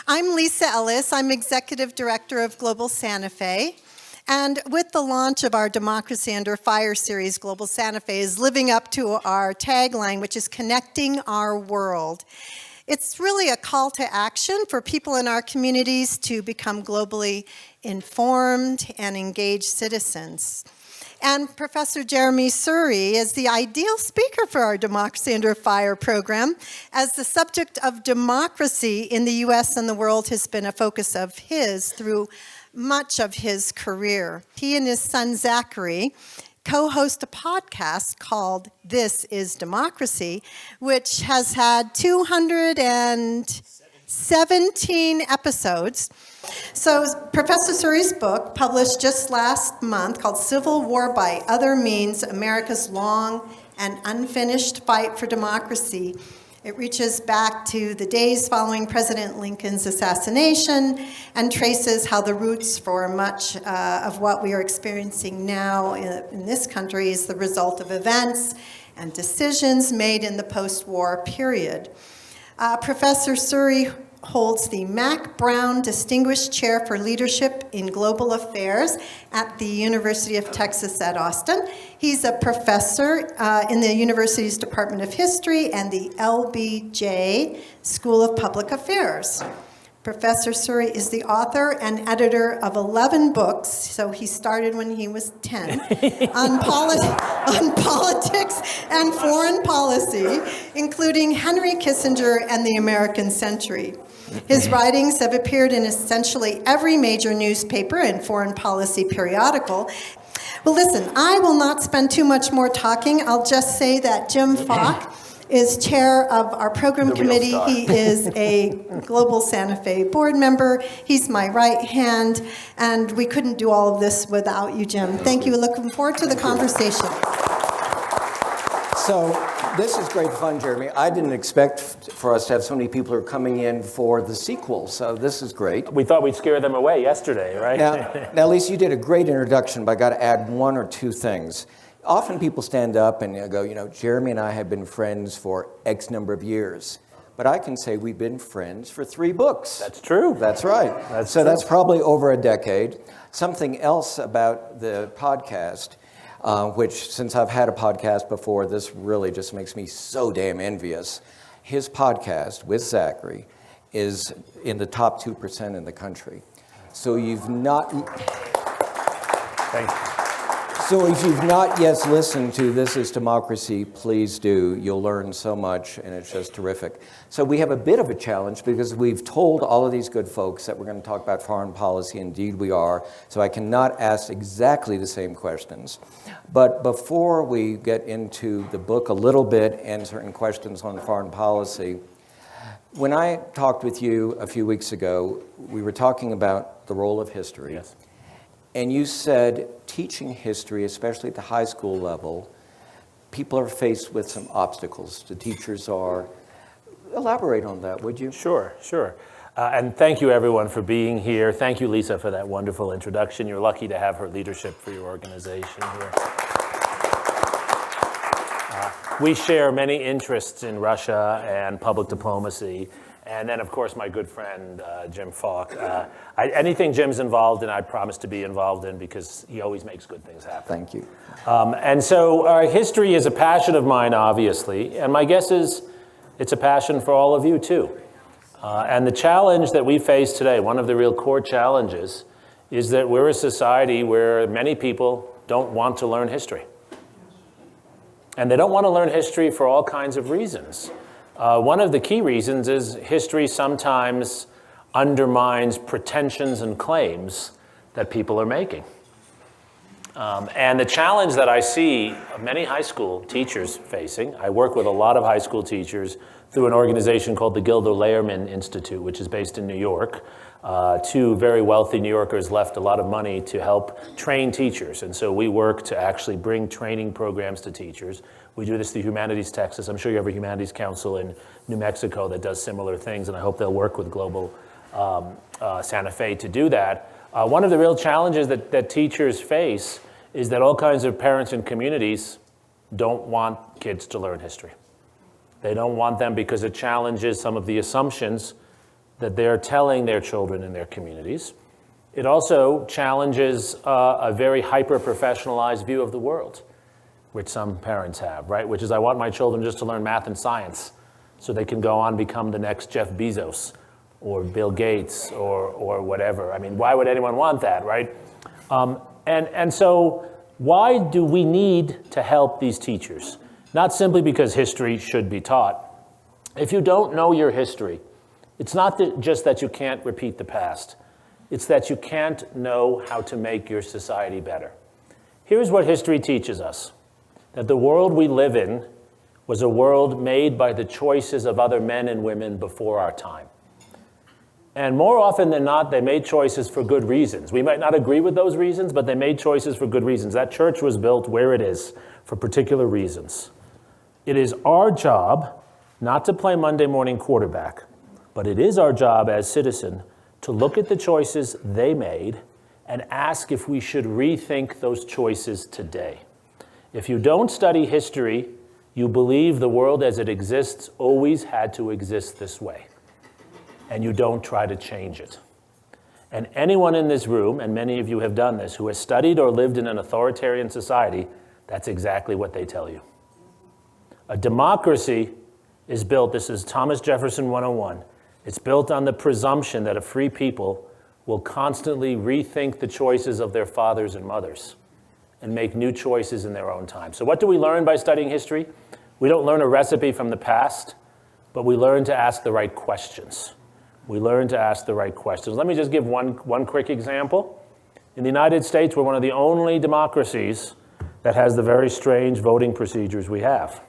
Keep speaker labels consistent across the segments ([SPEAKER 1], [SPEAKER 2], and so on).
[SPEAKER 1] I'm Lisa Ellis. I'm Executive Director of Global Santa Fe. And with the launch of our Democracy Under Fire series, Global Santa Fe is living up to our tagline, which is connecting our world. It's really a call to action for people in our communities to become globally informed and engaged citizens. And Professor Jeremi Suri is the ideal speaker for our Democracy Under Fire program, as the subject of democracy in the U.S. and the world has been a focus of his through much of his career. He and his son Zachary co-host a podcast called This is Democracy, which has had 217 episodes. So Professor Suri's book, published just last month, called Civil War by Other Means, America's Long and Unfinished Fight for Democracy. It reaches back to the days following President Lincoln's assassination and traces how the roots for much of what we are experiencing now in this country is the result of events and decisions made in the post-war period. Professor Suri holds the Mac Brown Distinguished Chair for Leadership in Global Affairs at the University of Texas at Austin. He's a professor in the university's Department of History and the LBJ School of Public Affairs. Professor Suri is the author and editor of 11 books, so he started when he was 10, on politics and foreign policy, including Henry Kissinger and the American Century. His writings have appeared in essentially every major newspaper and foreign policy periodical. Well, listen, I will not spend too much more talking. I'll just say that Jim Falk is chair of our program committee. He is a Global Santa Fe board member. He's my right hand, and we couldn't do all of this without you, Jim. Thank you. Looking forward to the conversation.
[SPEAKER 2] So this is great fun, Jeremy. I didn't expect for us to have so many people who are coming in for the sequel, so this is great.
[SPEAKER 3] We thought we'd scare them away yesterday, right?
[SPEAKER 2] Now Lisa, you did a great introduction, but I got to add one or two things. Often people stand up and go, Jeremy and I have been friends for X number of years. But I can say we've been friends for 3 books.
[SPEAKER 3] That's true.
[SPEAKER 2] That's right. That's probably over a decade. Something else about the podcast, which since I've had a podcast before, this really just makes me so damn envious. His podcast with Zachary is in the top 2% in the country. So you've not...
[SPEAKER 3] Thank you.
[SPEAKER 2] So if you've not yet listened to This is Democracy, please do. You'll learn so much, and it's just terrific. So we have a bit of a challenge because we've told all of these good folks that we're going to talk about foreign policy. Indeed, we are. So I cannot ask exactly the same questions. But before we get into the book a little bit and certain questions on foreign policy, when I talked with you a few weeks ago, we were talking about the role of history.
[SPEAKER 3] Yes.
[SPEAKER 2] And you said teaching history, especially at the high school level, people are faced with some obstacles. The teachers are. Elaborate on that, would you?
[SPEAKER 3] Sure. And thank you, everyone, for being here. Thank you, Lisa, for that wonderful introduction. You're lucky to have her leadership for your organization here. We share many interests in Russia and public diplomacy. And then, of course, my good friend, Jim Falk. Anything Jim's involved in, I promise to be involved in because he always makes good things happen.
[SPEAKER 2] Thank you.
[SPEAKER 3] And so history is a passion of mine, obviously. And my guess is it's a passion for all of you, too. And the challenge that we face today, one of the real core challenges, is that we're a society where many people don't want to learn history. And they don't want to learn history for all kinds of reasons. One of the key reasons is history sometimes undermines pretensions and claims that people are making. And the challenge that I see many high school teachers facing, I work with a lot of high school teachers through an organization called the Gilder Lehrman Institute, which is based in New York. 2 very wealthy New Yorkers left a lot of money to help train teachers. And so we work to actually bring training programs to teachers. We do this through Humanities Texas. I'm sure you have a Humanities Council in New Mexico that does similar things, and I hope they'll work with Global Santa Fe to do that. One of the real challenges that teachers face is that all kinds of parents and communities don't want kids to learn history. They don't want them because it challenges some of the assumptions that they're telling their children in their communities. It also challenges a very hyper-professionalized view of the world, which some parents have, right? Which is, I want my children just to learn math and science so they can go on and become the next Jeff Bezos or Bill Gates or whatever. I mean, why would anyone want that, right? And so why do we need to help these teachers? Not simply because history should be taught. If you don't know your history, it's not just that you can't repeat the past. It's that you can't know how to make your society better. Here's what history teaches us. That the world we live in was a world made by the choices of other men and women before our time. And more often than not, they made choices for good reasons. We might not agree with those reasons, but they made choices for good reasons. That church was built where it is for particular reasons. It is our job not to play Monday morning quarterback, but it is our job as citizens to look at the choices they made and ask if we should rethink those choices today. If you don't study history, you believe the world as it exists always had to exist this way, and you don't try to change it. And anyone in this room, and many of you have done this, who has studied or lived in an authoritarian society, that's exactly what they tell you. A democracy is built, this is Thomas Jefferson 101, it's built on the presumption that a free people will constantly rethink the choices of their fathers and mothers and make new choices in their own time. So what do we learn by studying history? We don't learn a recipe from the past, but we learn to ask the right questions. We learn to ask the right questions. Let me just give one quick example. In the United States, we're one of the only democracies that has the very strange voting procedures we have.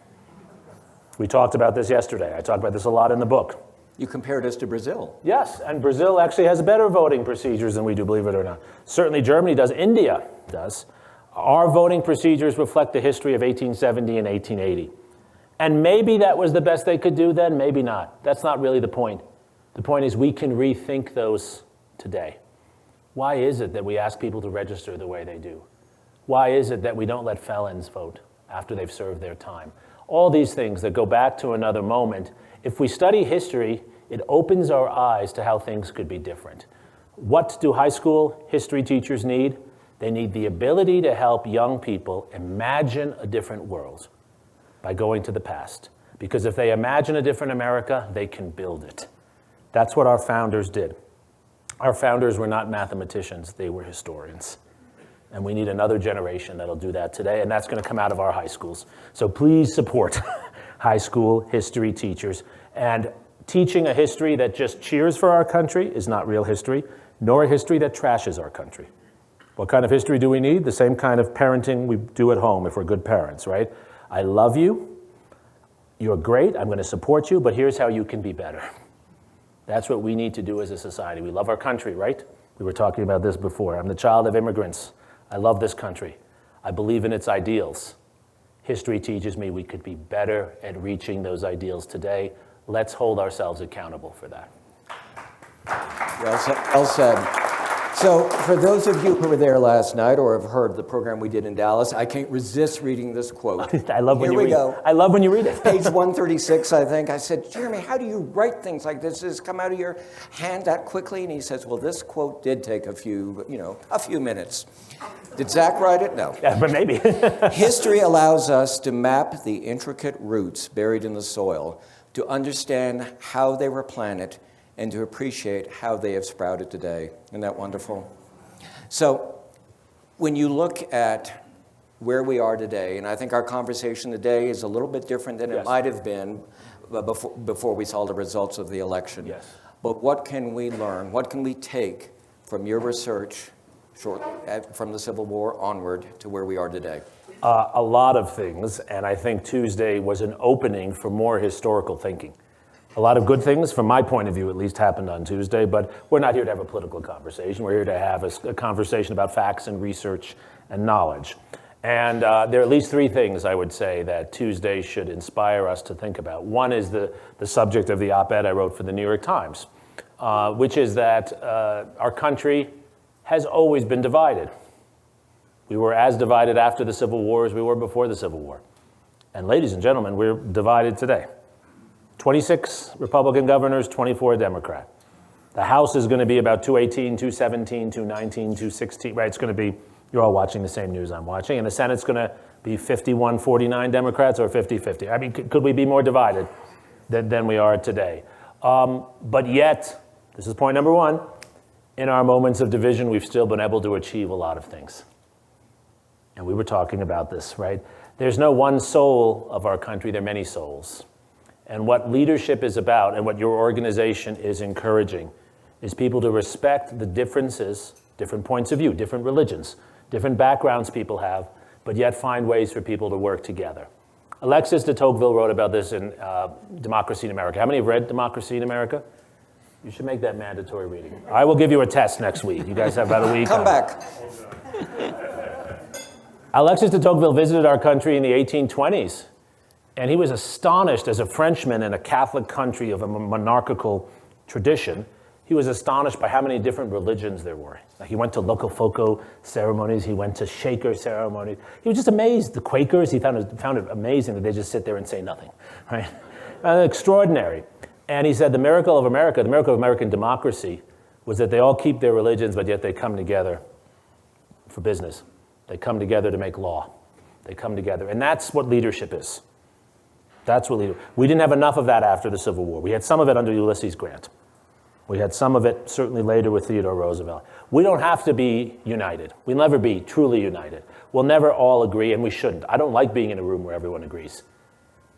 [SPEAKER 3] We talked about this yesterday. I talked about this a lot in the book.
[SPEAKER 2] You compared us to Brazil.
[SPEAKER 3] Yes, and Brazil actually has better voting procedures than we do, believe it or not. Certainly Germany does, India does. Our voting procedures reflect the history of 1870 and 1880. And maybe that was the best they could do then, maybe not. That's not really the point. The point is we can rethink those today. Why is it that we ask people to register the way they do? Why is it that we don't let felons vote after they've served their time? All these things that go back to another moment. If we study history, it opens our eyes to how things could be different. What do high school history teachers need? They need the ability to help young people imagine a different world by going to the past. Because if they imagine a different America, they can build it. That's what our founders did. Our founders were not mathematicians, they were historians. And we need another generation that'll do that today, and that's going to come out of our high schools. So please support high school history teachers. And teaching a history that just cheers for our country is not real history, nor a history that trashes our country. What kind of history do we need? The same kind of parenting we do at home if we're good parents, right? I love you, you're great, I'm going to support you, but here's how you can be better. That's what we need to do as a society. We love our country, right? We were talking about this before. I'm the child of immigrants. I love this country. I believe in its ideals. History teaches me we could be better at reaching those ideals today. Let's hold ourselves accountable for that.
[SPEAKER 2] Well said. So for those of you who were there last night or have heard the program we did in Dallas, I can't resist reading this quote.
[SPEAKER 3] I love when
[SPEAKER 2] Here
[SPEAKER 3] you
[SPEAKER 2] we
[SPEAKER 3] read
[SPEAKER 2] go.
[SPEAKER 3] I love when you read it.
[SPEAKER 2] Page 136, I think. I said, Jeremy, how do you write things like this? Does this come out of your hand that quickly? And he says, well, this quote did take a few minutes. Did Zach write it? No.
[SPEAKER 3] Yeah, but maybe.
[SPEAKER 2] History allows us to map the intricate roots buried in the soil, to understand how they were planted, and to appreciate how they have sprouted today. Isn't that wonderful? So when you look at where we are today, and I think our conversation today is a little bit different than it might have been before we saw the results of the election.
[SPEAKER 3] Yes.
[SPEAKER 2] But what can we learn? What can we take from your research from the Civil War onward to where we are today?
[SPEAKER 3] A lot of things, and I think Tuesday was an opening for more historical thinking. A lot of good things, from my point of view at least, happened on Tuesday, but we're not here to have a political conversation. We're here to have a conversation about facts and research and knowledge. And there are at least three things I would say that Tuesday should inspire us to think about. One is the subject of the op-ed I wrote for the New York Times, which is that our country has always been divided. We were as divided after the Civil War as we were before the Civil War. And ladies and gentlemen, we're divided today. 26 Republican governors, 24 Democrat. The House is going to be about 218, 217, 219, 216, right? It's going to be, you're all watching the same news I'm watching, and the Senate's going to be 51-49 Democrats or 50-50. I mean, could we be more divided than we are today? But yet, this is point number one, in our moments of division, we've still been able to achieve a lot of things. And we were talking about this, right? There's no one soul of our country, there are many souls. And what leadership is about, and what your organization is encouraging, is people to respect the differences, different points of view, different religions, different backgrounds people have, but yet find ways for people to work together. Alexis de Tocqueville wrote about this in Democracy in America. How many have read Democracy in America? You should make that mandatory reading. I will give you a test next week. You guys have about a week.
[SPEAKER 2] Come back.
[SPEAKER 3] Alexis de Tocqueville visited our country in the 1820s, and he was astonished as a Frenchman in a Catholic country of a monarchical tradition. He was astonished by how many different religions there were. Like he went to Locofoco ceremonies, he went to Shaker ceremonies. He was just amazed. The Quakers, he found it amazing that they just sit there and say nothing, right? Extraordinary. And he said the miracle of America, the miracle of American democracy, was that they all keep their religions, but yet they come together for business. They come together to make law. They come together. And that's what leadership is. That's what leadership. We didn't have enough of that after the Civil War. We had some of it under Ulysses Grant. We had some of it certainly later with Theodore Roosevelt. We don't have to be united. We'll never be truly united. We'll never all agree, and we shouldn't. I don't like being in a room where everyone agrees,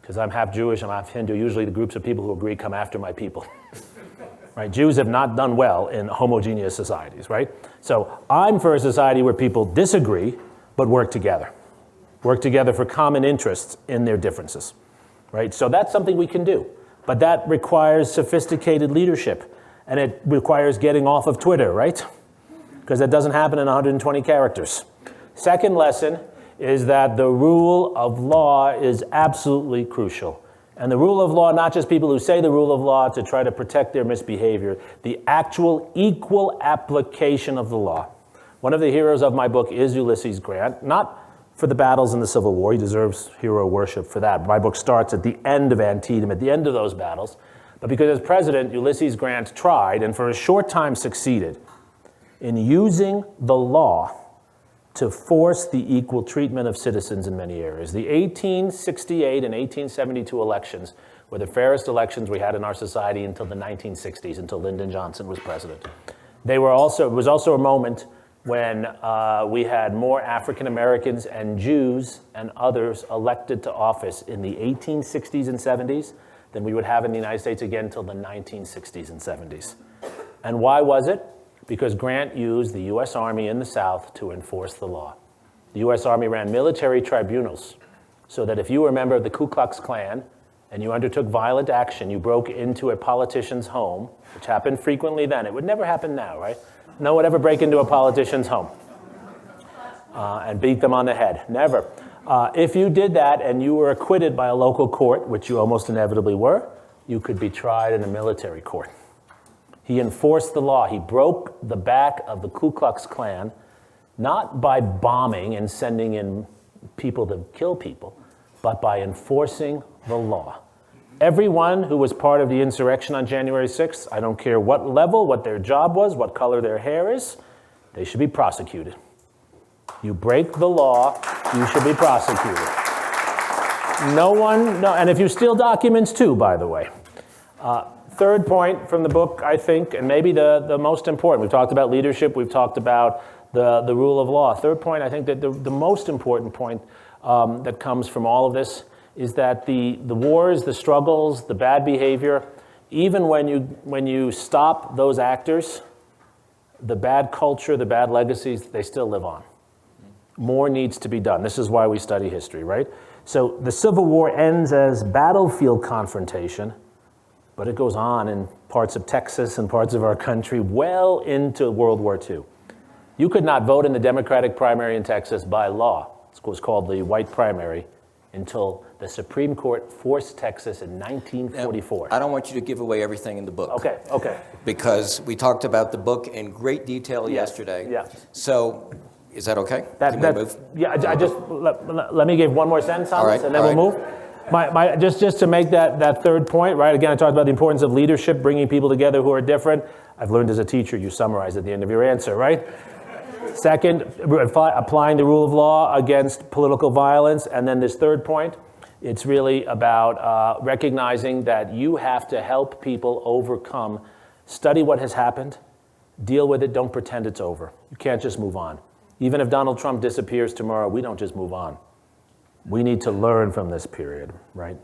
[SPEAKER 3] because I'm half Jewish, I'm half Hindu. Usually the groups of people who agree come after my people. Right? Jews have not done well in homogeneous societies, right? So I'm for a society where people disagree, but work together. Work together for common interests in their differences, right? So that's something we can do. But that requires sophisticated leadership. And it requires getting off of Twitter, right? Because that doesn't happen in 120 characters. Second lesson is that the rule of law is absolutely crucial. And the rule of law, not just people who say the rule of law to try to protect their misbehavior, the actual equal application of the law. One of the heroes of my book is Ulysses Grant, not for the battles in the Civil War. He deserves hero worship for that. My book starts at the end of Antietam, at the end of those battles. But because as president, Ulysses Grant tried, and for a short time succeeded, in using the law to force the equal treatment of citizens in many areas. The 1868 and 1872 elections were the fairest elections we had in our society until the 1960s, until Lyndon Johnson was president. It was also a moment when we had more African Americans and Jews and others elected to office in the 1860s and 70s than we would have in the United States again until the 1960s and 70s. And why was it? Because Grant used the U.S. Army in the South to enforce the law. The U.S. Army ran military tribunals so that if you were a member of the Ku Klux Klan and you undertook violent action, you broke into a politician's home, which happened frequently then. It would never happen now, right? No one would ever break into a politician's home and beat them on the head. Never. If you did that and you were acquitted by a local court, which you almost inevitably were, you could be tried in a military court. He enforced the law. He broke the back of the Ku Klux Klan, not by bombing and sending in people to kill people, but by enforcing the law. Everyone who was part of the insurrection on January 6th, I don't care what level, what their job was, what color their hair is, they should be prosecuted. You break the law, you should be prosecuted. And if you steal documents too, by the way. Third point from the book, I think, and maybe the most important, we've talked about leadership, we've talked about the rule of law. Third point, I think that the most important point that comes from all of this is that the wars, the struggles, the bad behavior, even when you stop those actors, the bad culture, the bad legacies, they still live on. More needs to be done. This is why we study history, right? So the Civil War ends as battlefield confrontation, but it goes on in parts of Texas and parts of our country well into World War II. You could not vote in the Democratic primary in Texas by law. It was called the white primary until the Supreme Court forced Texas in 1944.
[SPEAKER 2] I don't want you to give away everything in the book.
[SPEAKER 3] Okay.
[SPEAKER 2] Because we talked about the book in great detail yesterday.
[SPEAKER 3] Yeah.
[SPEAKER 2] So, is that okay?
[SPEAKER 3] Let me give one more sentence on this, and then we'll move. Just to make that third point, right? Again, I talked about the importance of leadership, bringing people together who are different. I've learned as a teacher, you summarize at the end of your answer, right? Second, applying the rule of law against political violence. And then this third point, it's really about recognizing that you have to help people overcome, study what has happened, deal with it, don't pretend it's over. You can't just move on. Even if Donald Trump disappears tomorrow, we don't just move on. We need to learn from this period, right?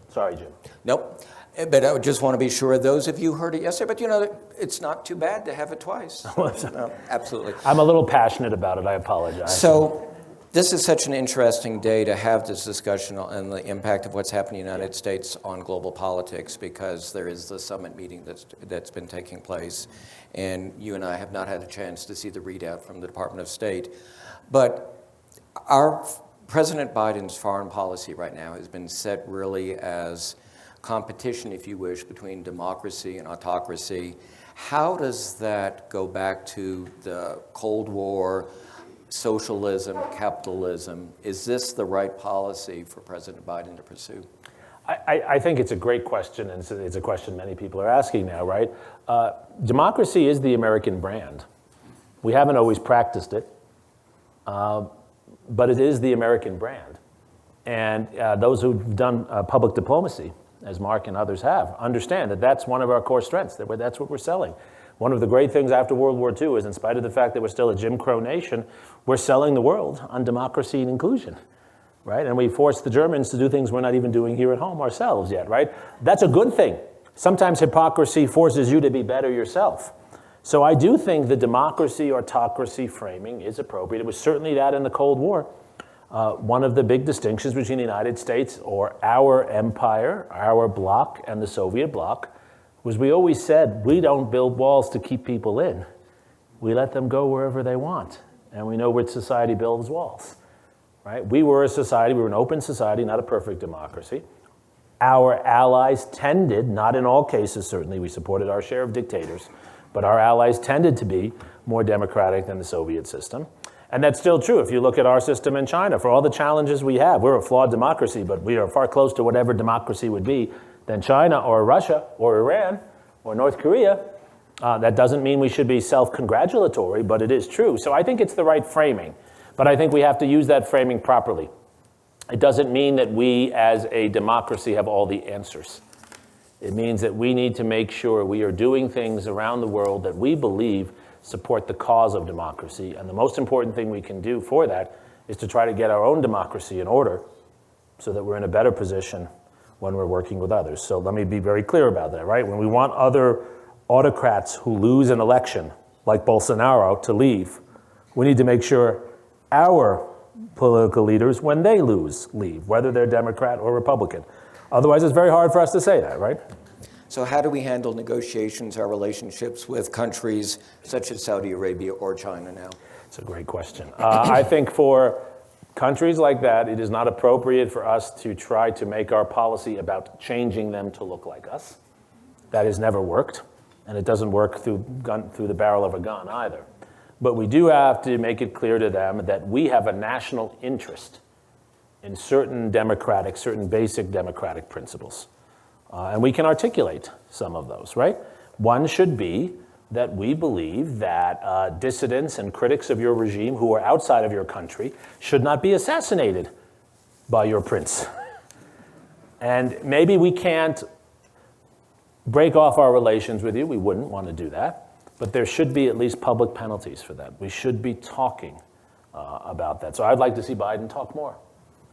[SPEAKER 3] Sorry, Jim.
[SPEAKER 2] Nope. But I just want to be sure those of you heard it yesterday, but it's not too bad to have it twice. No, absolutely.
[SPEAKER 3] I'm a little passionate about it, I apologize.
[SPEAKER 2] So this is such an interesting day to have this discussion on the impact of what's happening in the United States on global politics, because there is the summit meeting that's been taking place, and you and I have not had a chance to see the readout from the Department of State. But our President Biden's foreign policy right now has been set really as competition, if you wish, between democracy and autocracy. How does that go back to the Cold War, socialism, capitalism? Is this the right policy for President Biden to pursue?
[SPEAKER 3] I think it's a great question, and it's a question many people are asking now, right? Democracy is the American brand. We haven't always practiced it, but it is the American brand. And those who've done public diplomacy, as Mark and others have, understand that that's one of our core strengths, that's what we're selling. One of the great things after World War II is, in spite of the fact that we're still a Jim Crow nation, we're selling the world on democracy and inclusion, right? And we forced the Germans to do things we're not even doing here at home ourselves yet, right? That's a good thing. Sometimes hypocrisy forces you to be better yourself. So I do think the democracy-autocracy framing is appropriate. It was certainly that in the Cold War. One of the big distinctions between the United States, or our empire, our bloc, and the Soviet bloc was we always said, we don't build walls to keep people in. We let them go wherever they want. And we know which society builds walls, right? We were a society, we were an open society, not a perfect democracy. Our allies tended, not in all cases certainly, we supported our share of dictators, but our allies tended to be more democratic than the Soviet system. And that's still true if you look at our system in China. For all the challenges we have, we're a flawed democracy, but we are far close to whatever democracy would be than China or Russia or Iran or North Korea. That doesn't mean we should be self-congratulatory, but it is true. So I think it's the right framing, but I think we have to use that framing properly. It doesn't mean that we as a democracy have all the answers. It means that we need to make sure we are doing things around the world that we believe support the cause of democracy. And the most important thing we can do for that is to try to get our own democracy in order so that we're in a better position when we're working with others. So let me be very clear about that, right? When we want other autocrats who lose an election, like Bolsonaro, to leave, we need to make sure our political leaders, when they lose, leave, whether they're Democrat or Republican. Otherwise, it's very hard for us to say that, right?
[SPEAKER 2] So how do we handle negotiations, our relationships with countries such as Saudi Arabia or China now?
[SPEAKER 3] It's a great question. I think for countries like that, it is not appropriate for us to try to make our policy about changing them to look like us. That has never worked, and it doesn't work through the barrel of a gun either. But we do have to make it clear to them that we have a national interest in certain basic democratic principles. And we can articulate some of those, right? One should be that we believe that dissidents and critics of your regime who are outside of your country should not be assassinated by your prince. And maybe we can't break off our relations with you. We wouldn't want to do that. But there should be at least public penalties for that. We should be talking about that. So I'd like to see Biden talk more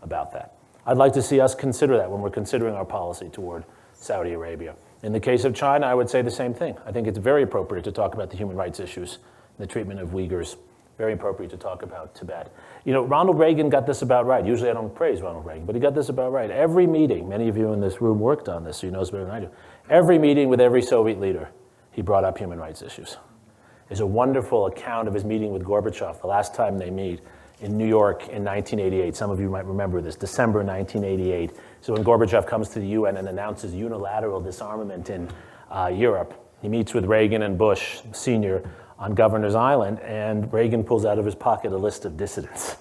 [SPEAKER 3] about that. I'd like to see us consider that when we're considering our policy toward Saudi Arabia. In the case of China, I would say the same thing. I think it's very appropriate to talk about the human rights issues, the treatment of Uyghurs. Very appropriate to talk about Tibet. You know, Ronald Reagan got this about right. Usually I don't praise Ronald Reagan, but he got this about right. Every meeting, many of you in this room worked on this, so you know this better than I do. Every meeting with every Soviet leader, he brought up human rights issues. There's a wonderful account of his meeting with Gorbachev, the last time they meet, in New York in 1988. Some of you might remember this, December 1988. So when Gorbachev comes to the UN and announces unilateral disarmament in Europe, he meets with Reagan and Bush Sr. on Governor's Island, and Reagan pulls out of his pocket a list of dissidents.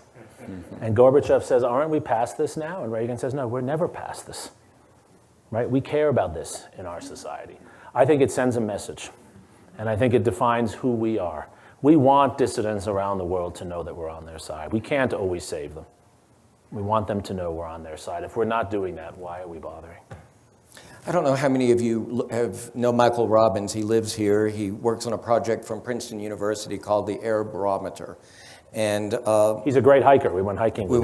[SPEAKER 3] And Gorbachev says, aren't we past this now? And Reagan says, no, we're never past this, right? We care about this in our society. I think it sends a message, and I think it defines who we are. We want dissidents around the world to know that we're on their side. We can't always save them. We want them to know we're on their side. If we're not doing that, why are we bothering?
[SPEAKER 2] I don't know how many of you know Michael Robbins. He lives here. He works on a project from Princeton University called the Air Barometer. And
[SPEAKER 3] he's a great hiker. We went hiking.
[SPEAKER 2] We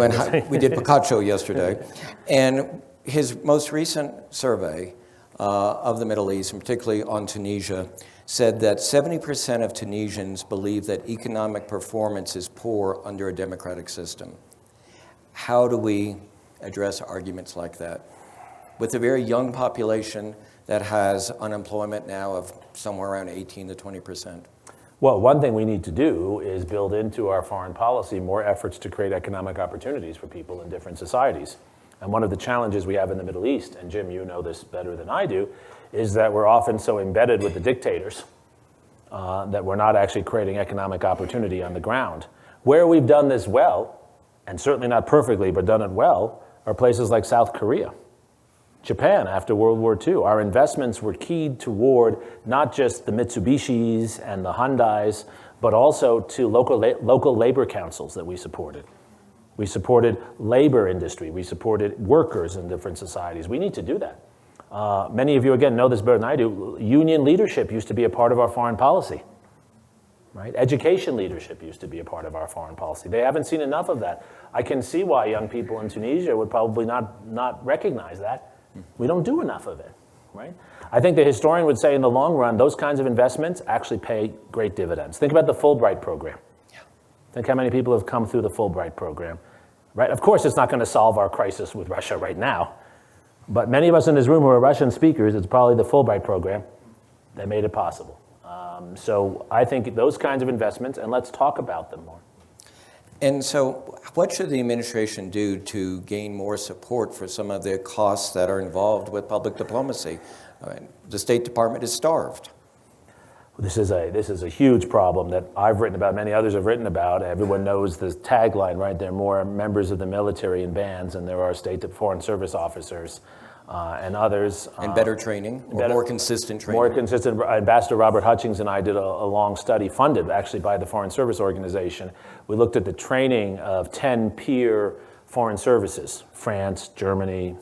[SPEAKER 2] did Picacho yesterday. And his most recent survey of the Middle East, and particularly on Tunisia, said that 70% of Tunisians believe that economic performance is poor under a democratic system. How do we address arguments like that? With a very young population that has unemployment now of somewhere around 18 to 20%.
[SPEAKER 3] Well, one thing we need to do is build into our foreign policy more efforts to create economic opportunities for people in different societies. And one of the challenges we have in the Middle East, and Jim, you know this better than I do, is that we're often so embedded with the dictators that we're not actually creating economic opportunity on the ground. Where we've done this well, and certainly not perfectly, but done it well, are places like South Korea. Japan, after World War II, our investments were keyed toward not just the Mitsubishis and the Hyundais, but also to local labor councils that we supported. We supported labor industry. We supported workers in different societies. We need to do that. Many of you, again, know this better than I do. Union leadership used to be a part of our foreign policy. Right? Education leadership used to be a part of our foreign policy. They haven't seen enough of that. I can see why young people in Tunisia would probably not recognize that. We don't do enough of it, right? I think the historian would say in the long run, those kinds of investments actually pay great dividends. Think about the Fulbright program. Yeah. Think how many people have come through the Fulbright program, right? Of course, it's not going to solve our crisis with Russia right now, but many of us in this room who are Russian speakers, it's probably the Fulbright program that made it possible. So I think those kinds of investments, and let's talk about them more.
[SPEAKER 2] And so what should the administration do to gain more support for some of the costs that are involved with public diplomacy? I mean, the State Department is starved.
[SPEAKER 3] This is a huge problem that I've written about, many others have written about. Everyone knows the tagline, right? There are more members of the military in bands than there are Foreign Service officers and others.
[SPEAKER 2] And better training, or more consistent training.
[SPEAKER 3] More consistent. Ambassador Robert Hutchings and I did a long study funded actually by the Foreign Service Organization. We looked at the training of 10 peer foreign services, France, Germany,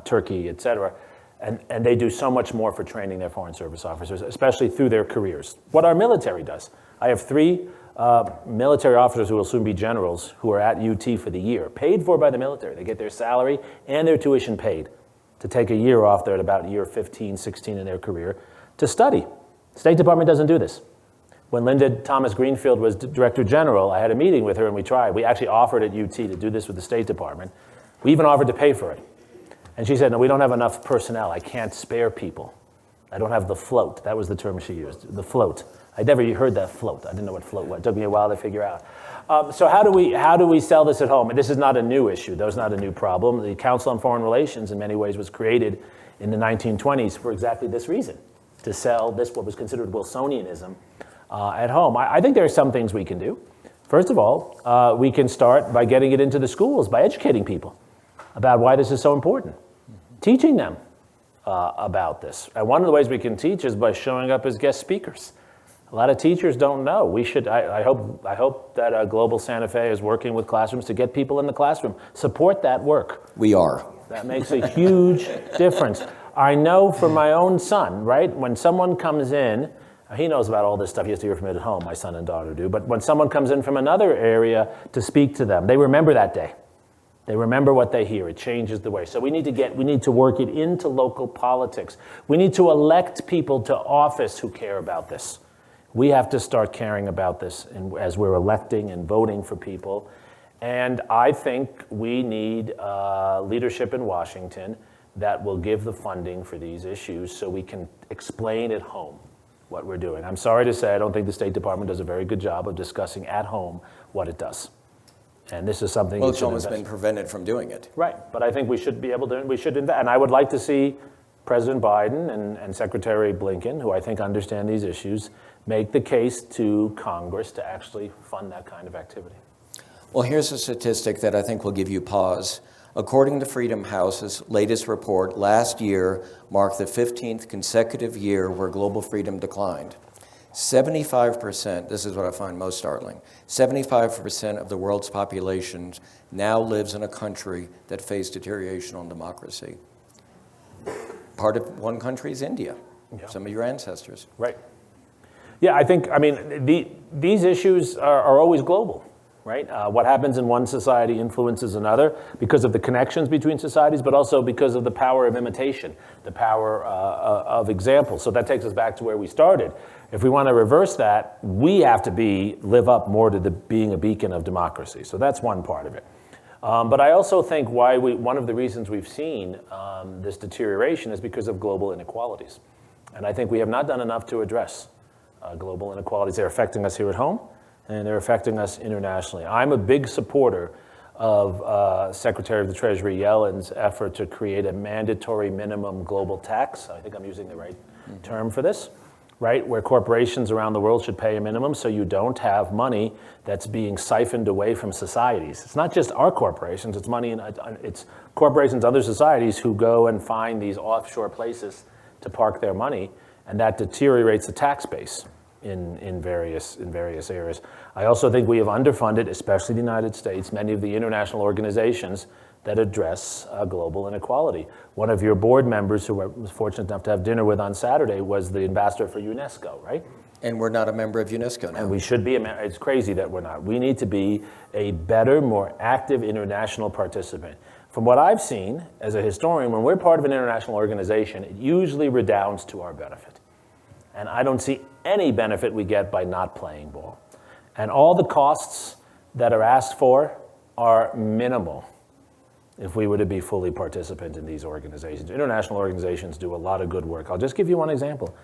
[SPEAKER 3] Turkey, et cetera. And they do so much more for training their Foreign Service officers, especially through their careers. What our military does. I have 3 military officers who will soon be generals who are at UT for the year, paid for by the military. They get their salary and their tuition paid to take a year off. They're at about year 15, 16 in their career to study. State Department doesn't do this. When Linda Thomas Greenfield was Director General, I had a meeting with her and we tried. We actually offered at UT to do this with the State Department. We even offered to pay for it. And she said, no, we don't have enough personnel. I can't spare people. I don't have the float. That was the term she used, the float. I'd never heard that float. I didn't know what float was. It took me a while to figure out. So how do we sell this at home? And this is not a new issue. That's not a new problem. The Council on Foreign Relations in many ways was created in the 1920s for exactly this reason, to sell this, what was considered Wilsonianism, at home. I think there are some things we can do. First of all, we can start by getting it into the schools, by educating people about why this is so important, teaching them about this. And one of the ways we can teach is by showing up as guest speakers. A lot of teachers don't know. We should. I hope that Global Santa Fe is working with classrooms to get people in the classroom. Support that work.
[SPEAKER 2] We are.
[SPEAKER 3] That makes a huge difference. I know from my own son, right? When someone comes in, he knows about all this stuff. He has to hear from it at home. My son and daughter do. But when someone comes in from another area to speak to them, they remember that day. They remember what they hear. It changes the way. So we need to work it into local politics. We need to elect people to office who care about this. We have to start caring about this as we're electing and voting for people. And I think we need leadership in Washington that will give the funding for these issues so we can explain at home what we're doing. I'm sorry to say I don't think the State Department does a very good job of discussing at home what it does. And this is something...
[SPEAKER 2] Well, it's almost been prevented from doing it.
[SPEAKER 3] Right, but I think we should be able to, we should invest. And I would like to see President Biden and Secretary Blinken, who I think understand these issues, make the case to Congress to actually fund that kind of activity.
[SPEAKER 2] Well, here's a statistic that I think will give you pause. According to Freedom House's latest report, last year marked the 15th consecutive year where global freedom declined. 75%, this is what I find most startling, 75% of the world's population now lives in a country that faced deterioration on democracy. Part of one country is India, some of your ancestors.
[SPEAKER 3] Right. Yeah, I mean, these issues are always global, right? What happens in one society influences another because of the connections between societies, but also because of the power of imitation, the power of example. So that takes us back to where we started. If we want to reverse that, we have to live up more to being a beacon of democracy. So that's one part of it. But I also think one of the reasons we've seen this deterioration is because of global inequalities. And I think we have not done enough to address global inequalities. They're affecting us here at home, and they're affecting us internationally. I'm a big supporter of Secretary of the Treasury Yellen's effort to create a mandatory minimum global tax. I think I'm using the right term for this, right? Where corporations around the world should pay a minimum so you don't have money that's being siphoned away from societies. It's not just our corporations, it's money, it's corporations, other societies who go and find these offshore places to park their money, and that deteriorates the tax base in various areas. I also think we have underfunded, especially the United States, many of the international organizations that address global inequality. One of your board members, who I was fortunate enough to have dinner with on Saturday, was the ambassador for UNESCO, right?
[SPEAKER 2] And we're not a member of UNESCO now.
[SPEAKER 3] And we should be. It's crazy that we're not. We need to be a better, more active international participant. From what I've seen as a historian, when we're part of an international organization, it usually redounds to our benefit. And I don't see any benefit we get by not playing ball. And all the costs that are asked for are minimal if we were to be fully participant in these organizations. International organizations do a lot of good work. I'll just give you one example.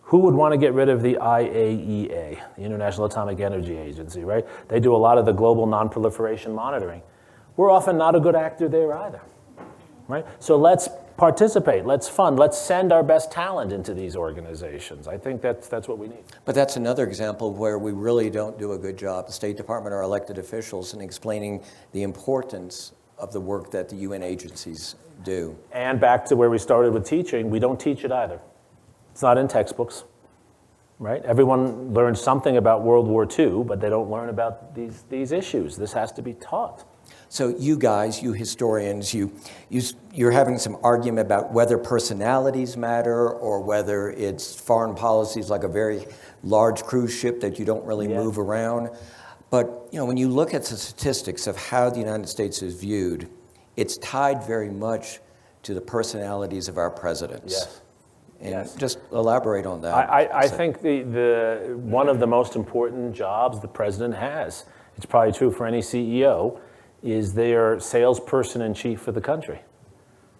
[SPEAKER 3] Who would want to get rid of the IAEA, the International Atomic Energy Agency, right? They do a lot of the global non-proliferation monitoring. We're often not a good actor there either, right? So let's participate, let's fund, let's send our best talent into these organizations. I think that's what we need.
[SPEAKER 2] But that's another example where we really don't do a good job, the State Department or elected officials, in explaining the importance of the work that the UN agencies do.
[SPEAKER 3] And back to where we started with teaching, we don't teach it either. It's not in textbooks, right? Everyone learns something about World War II, but they don't learn about these issues. This has to be taught.
[SPEAKER 2] So you guys, you historians, you're having some argument about whether personalities matter or whether it's foreign policies like a very large cruise ship that you don't really move around. But when you look at the statistics of how the United States is viewed, it's tied very much to the personalities of our presidents.
[SPEAKER 3] Yes.
[SPEAKER 2] And just elaborate on that.
[SPEAKER 3] I think the one of the most important jobs the president has, it's probably true for any CEO, is their salesperson in chief for the country.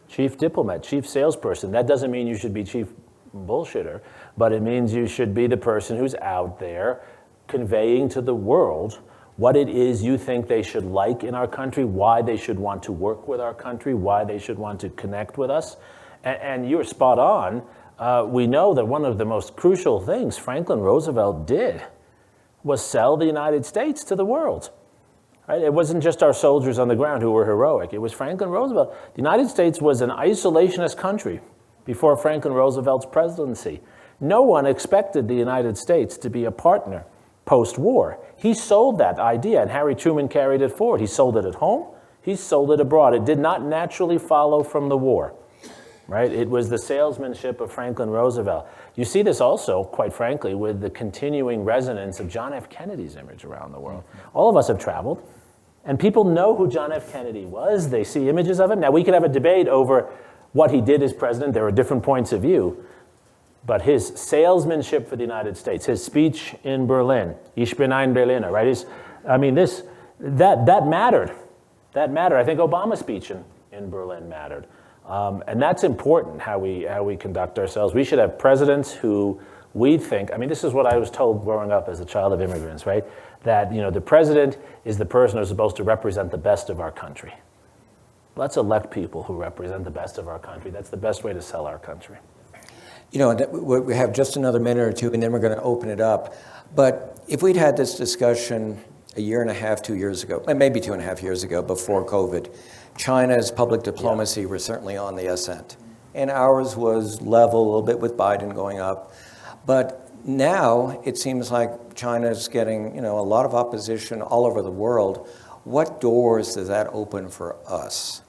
[SPEAKER 3] Chief diplomat, chief salesperson. That doesn't mean you should be chief bullshitter, but it means you should be the person who's out there conveying to the world what it is you think they should like in our country, why they should want to work with our country, why they should want to connect with us. And you're spot on. We know that one of the most crucial things Franklin Roosevelt did was sell the United States to the world. Right? It wasn't just our soldiers on the ground who were heroic. It was Franklin Roosevelt. The United States was an isolationist country before Franklin Roosevelt's presidency. No one expected the United States to be a partner post-war. He sold that idea, and Harry Truman carried it forward. He sold it at home. He sold it abroad. It did not naturally follow from the war. Right? It was the salesmanship of Franklin Roosevelt. You see this also, quite frankly, with the continuing resonance of John F. Kennedy's image around the world. All of us have traveled, and people know who John F. Kennedy was. They see images of him. Now, we could have a debate over what he did as president. There are different points of view. But his salesmanship for the United States, his speech in Berlin, Ich bin ein Berliner, right? That mattered. That mattered. I think Obama's speech in Berlin mattered. And that's important, how we conduct ourselves. We should have presidents who we think, this is what I was told growing up as a child of immigrants, right? That, the president is the person who's supposed to represent the best of our country. Let's elect people who represent the best of our country. That's the best way to sell our country.
[SPEAKER 2] We have just another minute or two, and then we're going to open it up. But if we'd had this discussion a year and a half, 2 years ago, maybe 2.5 years ago, before COVID, China's public diplomacy was certainly on the ascent. And ours was level a little bit with Biden going up. But now it seems like China's getting, a lot of opposition all over the world. What doors does that open for us?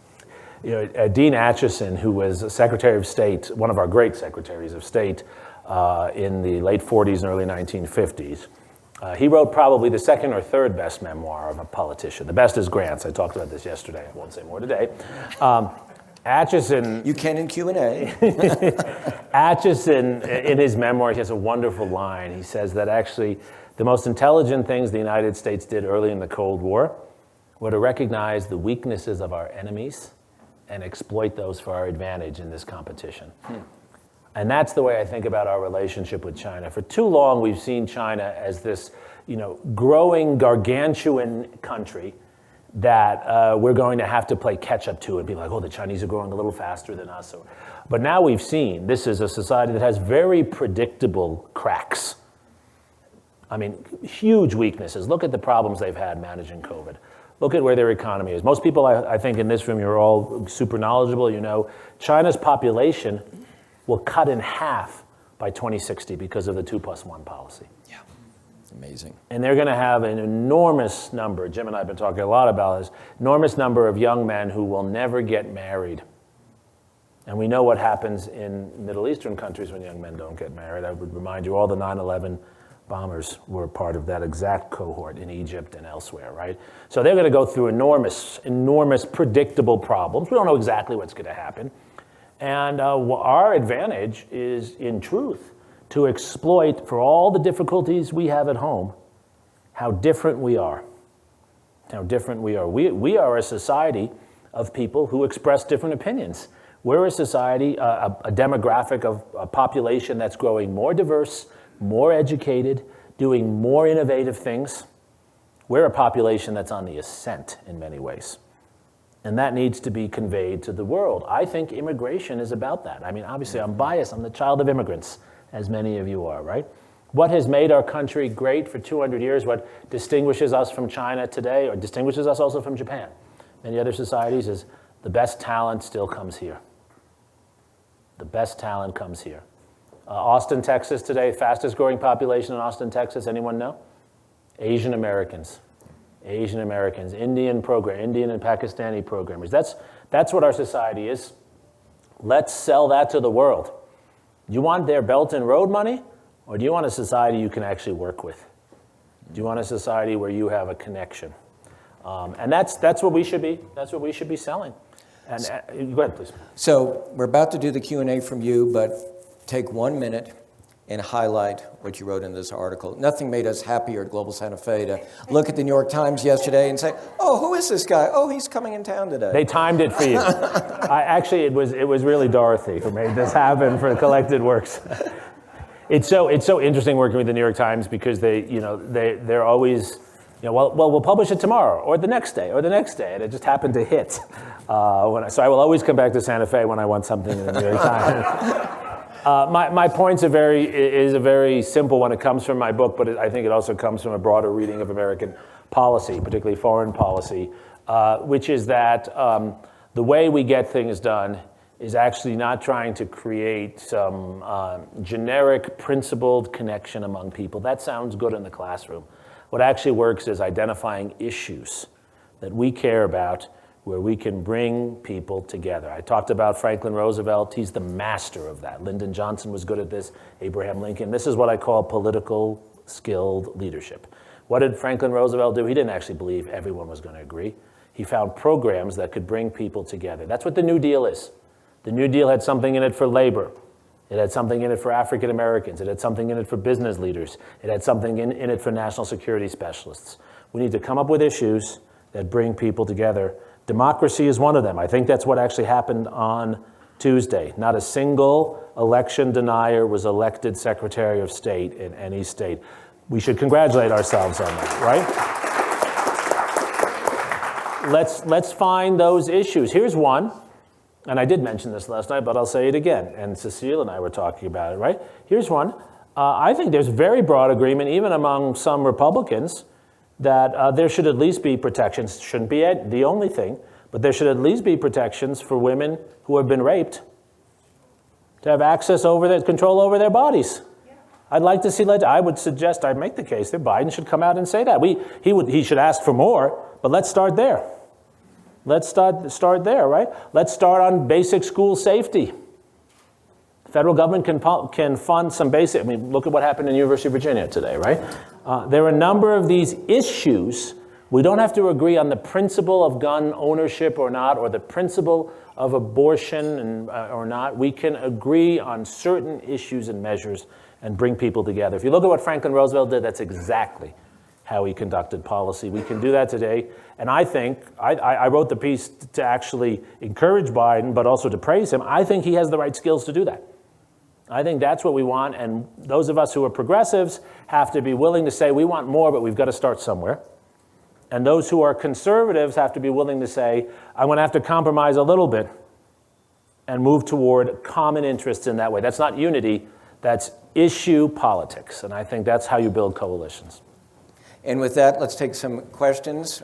[SPEAKER 3] Dean Acheson, who was Secretary of State, one of our great secretaries of state in the late 40s and early 1950s, he wrote probably the second or third best memoir of a politician. The best is Grant's. I talked about this yesterday. I won't say more today. Acheson...
[SPEAKER 2] You can in Q&A.
[SPEAKER 3] Acheson, in his memoir, he has a wonderful line. He says that actually the most intelligent things the United States did early in the Cold War were to recognize the weaknesses of our enemies and exploit those for our advantage in this competition. And that's the way I think about our relationship with China. For too long, we've seen China as this, growing gargantuan country that we're going to have to play catch up to and be like, oh, the Chinese are growing a little faster than us. But now we've seen this is a society that has very predictable cracks. I mean, huge weaknesses. Look at the problems they've had managing COVID. Look at where their economy is. Most people, I think, in this room, you're all super knowledgeable. China's population will cut in half by 2060 because of the 2+1 policy.
[SPEAKER 2] Yeah, it's amazing.
[SPEAKER 3] And they're going to have an enormous number, Jim and I have been talking a lot about this, enormous number of young men who will never get married. And we know what happens in Middle Eastern countries when young men don't get married. I would remind you, all the 9/11 bombers were part of that exact cohort in Egypt and elsewhere, right? So they're going to go through enormous predictable problems. We don't know exactly what's going to happen. And our advantage is, in truth, to exploit, for all the difficulties we have at home, how different we are. How different we are. We are a society of people who express different opinions. We're a society, a demographic of a population that's growing more diverse, more educated, doing more innovative things. We're a population that's on the ascent in many ways. And that needs to be conveyed to the world. I think immigration is about that. I mean, obviously, I'm biased. I'm the child of immigrants, as many of you are, right? What has made our country great for 200 years, what distinguishes us from China today, or distinguishes us also from Japan, many other societies, is the best talent still comes here. The best talent comes here. Austin, Texas today, fastest growing population in Austin, Texas. Anyone know? Asian Americans. Asian Americans, Indian and Pakistani programmers. That's what our society is. Let's sell that to the world. Do you want their Belt and Road money, or do you want a society you can actually work with? Do you want a society where you have a connection? And that's what we should be. That's what we should be selling. And go ahead, please.
[SPEAKER 2] So we're about to do the Q&A from you, but take 1 minute and highlight what you wrote in this article. Nothing made us happier at Global Santa Fe to look at the New York Times yesterday and say, oh, who is this guy? Oh, he's coming in town today.
[SPEAKER 3] They timed it for you. Actually, it was really Dorothy who made this happen for Collected Works. It's so interesting working with the New York Times because they're always, well, we'll publish it tomorrow or the next day, and it just happened to hit. So I will always come back to Santa Fe when I want something in the New York Times. My point's a very simple one. It comes from my book, but I think it also comes from a broader reading of American policy, particularly foreign policy, which is that the way we get things done is actually not trying to create some generic, principled connection among people. That sounds good in the classroom. What actually works is identifying issues that we care about, where we can bring people together. I talked about Franklin Roosevelt. He's the master of that. Lyndon Johnson was good at this, Abraham Lincoln. This is what I call political skilled leadership. What did Franklin Roosevelt do? He didn't actually believe everyone was going to agree. He found programs that could bring people together. That's what the New Deal is. The New Deal had something in it for labor. It had something in it for African Americans. It had something in it for business leaders. It had something in it for national security specialists. We need to come up with issues that bring people together. Democracy is one of them. I think that's what actually happened on Tuesday. Not a single election denier was elected Secretary of State in any state. We should congratulate ourselves on that, right? Let's find those issues. Here's one, and I did mention this last night, but I'll say it again, and Cecile and I were talking about it, right? Here's one. I think there's very broad agreement, even among some Republicans, that there should at least be protections. Shouldn't be the only thing, but there should at least be protections for women who have been raped to have access over their control over their bodies. I'd like to see, I would suggest, I'd make the case that Biden should come out and say that. He should ask for more, but let's start there. Let's start there, right? Let's start on basic school safety. The federal government can fund some basic, look at what happened in the University of Virginia today, right? There are a number of these issues. We don't have to agree on the principle of gun ownership or not, or the principle of abortion or not. We can agree on certain issues and measures and bring people together. If you look at what Franklin Roosevelt did, that's exactly how he conducted policy. We can do that today. And I think, I wrote the piece to actually encourage Biden, but also to praise him. I think he has the right skills to do that. I think that's what we want. And those of us who are progressives have to be willing to say, we want more, but we've got to start somewhere. And those who are conservatives have to be willing to say, I'm going to have to compromise a little bit and move toward common interests in that way. That's not unity, that's issue politics. And I think that's how you build coalitions.
[SPEAKER 2] And with that, let's take some questions.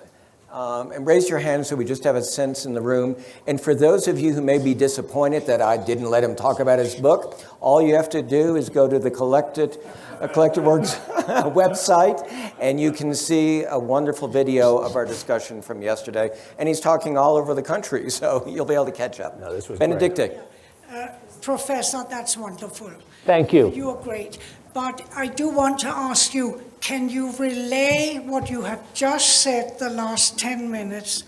[SPEAKER 2] And raise your hand so we just have a sense in the room. And for those of you who may be disappointed that I didn't let him talk about his book, all you have to do is go to the Collected Works website, and you can see a wonderful video of our discussion from yesterday. And he's talking all over the country, so you'll be able to catch up.
[SPEAKER 3] No, this was
[SPEAKER 2] Benedicte.
[SPEAKER 4] Professor, that's wonderful.
[SPEAKER 3] Thank you.
[SPEAKER 4] You are great. But I do want to ask you, can you relay what you have just said the last 10 minutes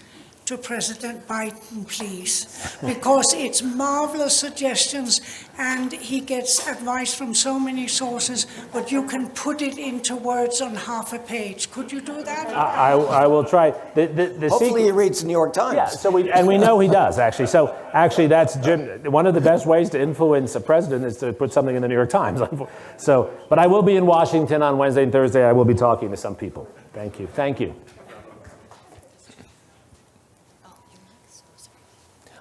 [SPEAKER 4] to President Biden, please? Because it's marvelous suggestions, and he gets advice from so many sources, but you can put it into words on half a page. Could you do that?
[SPEAKER 3] I will try.
[SPEAKER 2] Hopefully he reads the New York Times.
[SPEAKER 3] Yeah, so we know he does, actually. So actually, that's one of the best ways to influence a president is to put something in the New York Times. So, but I will be in Washington on Wednesday and Thursday. I will be talking to some people. Thank you. Thank you.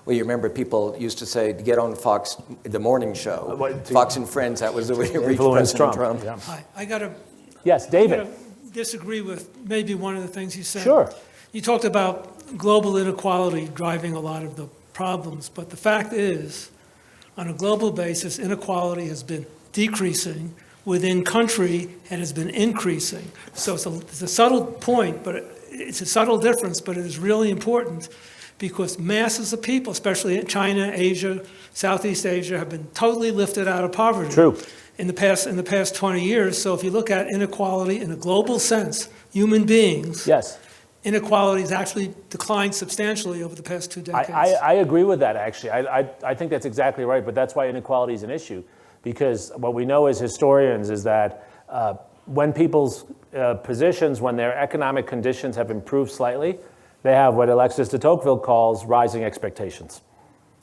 [SPEAKER 2] Well, you remember people used to say, to get on Fox, the morning show, Fox and Friends, that was the way to reach President Trump.
[SPEAKER 3] Yeah.
[SPEAKER 5] Hi, I got to
[SPEAKER 3] Yes, David.
[SPEAKER 5] disagree with maybe one of the things you said.
[SPEAKER 3] Sure.
[SPEAKER 5] You talked about global inequality driving a lot of the problems, but the fact is, on a global basis, inequality has been decreasing. Within country, it has been increasing. So it's a subtle point, but it's a subtle difference, but it is really important, because masses of people, especially in China, Asia, Southeast Asia, have been totally lifted out of poverty.
[SPEAKER 3] True.
[SPEAKER 5] In the past 20 years. So if you look at inequality in a global sense, human beings,
[SPEAKER 3] Yes.
[SPEAKER 5] inequality has actually declined substantially over the past 2 decades.
[SPEAKER 3] I agree with that, actually. I think that's exactly right, but that's why inequality is an issue. Because what we know as historians is that when people's positions, when their economic conditions have improved slightly, they have what Alexis de Tocqueville calls rising expectations.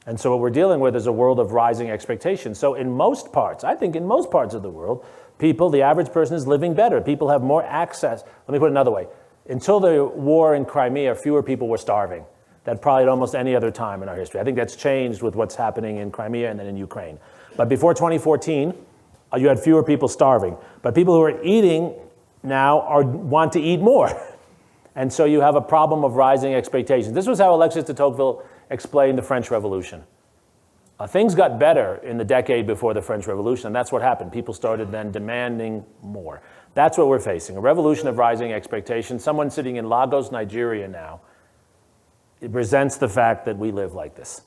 [SPEAKER 3] And so what we're dealing with is a world of rising expectations. So in most parts, I think in most parts of the world, the average person is living better. People have more access. Let me put it another way. Until the war in Crimea, fewer people were starving than probably at almost any other time in our history. I think that's changed with what's happening in Crimea and then in Ukraine. But before 2014, you had fewer people starving. But people who are eating now want to eat more. And so you have a problem of rising expectations. This was how Alexis de Tocqueville explained the French Revolution. Things got better in the decade before the French Revolution, and that's what happened. People started then demanding more. That's what we're facing, a revolution of rising expectations. Someone sitting in Lagos, Nigeria now, it resents the fact that we live like this.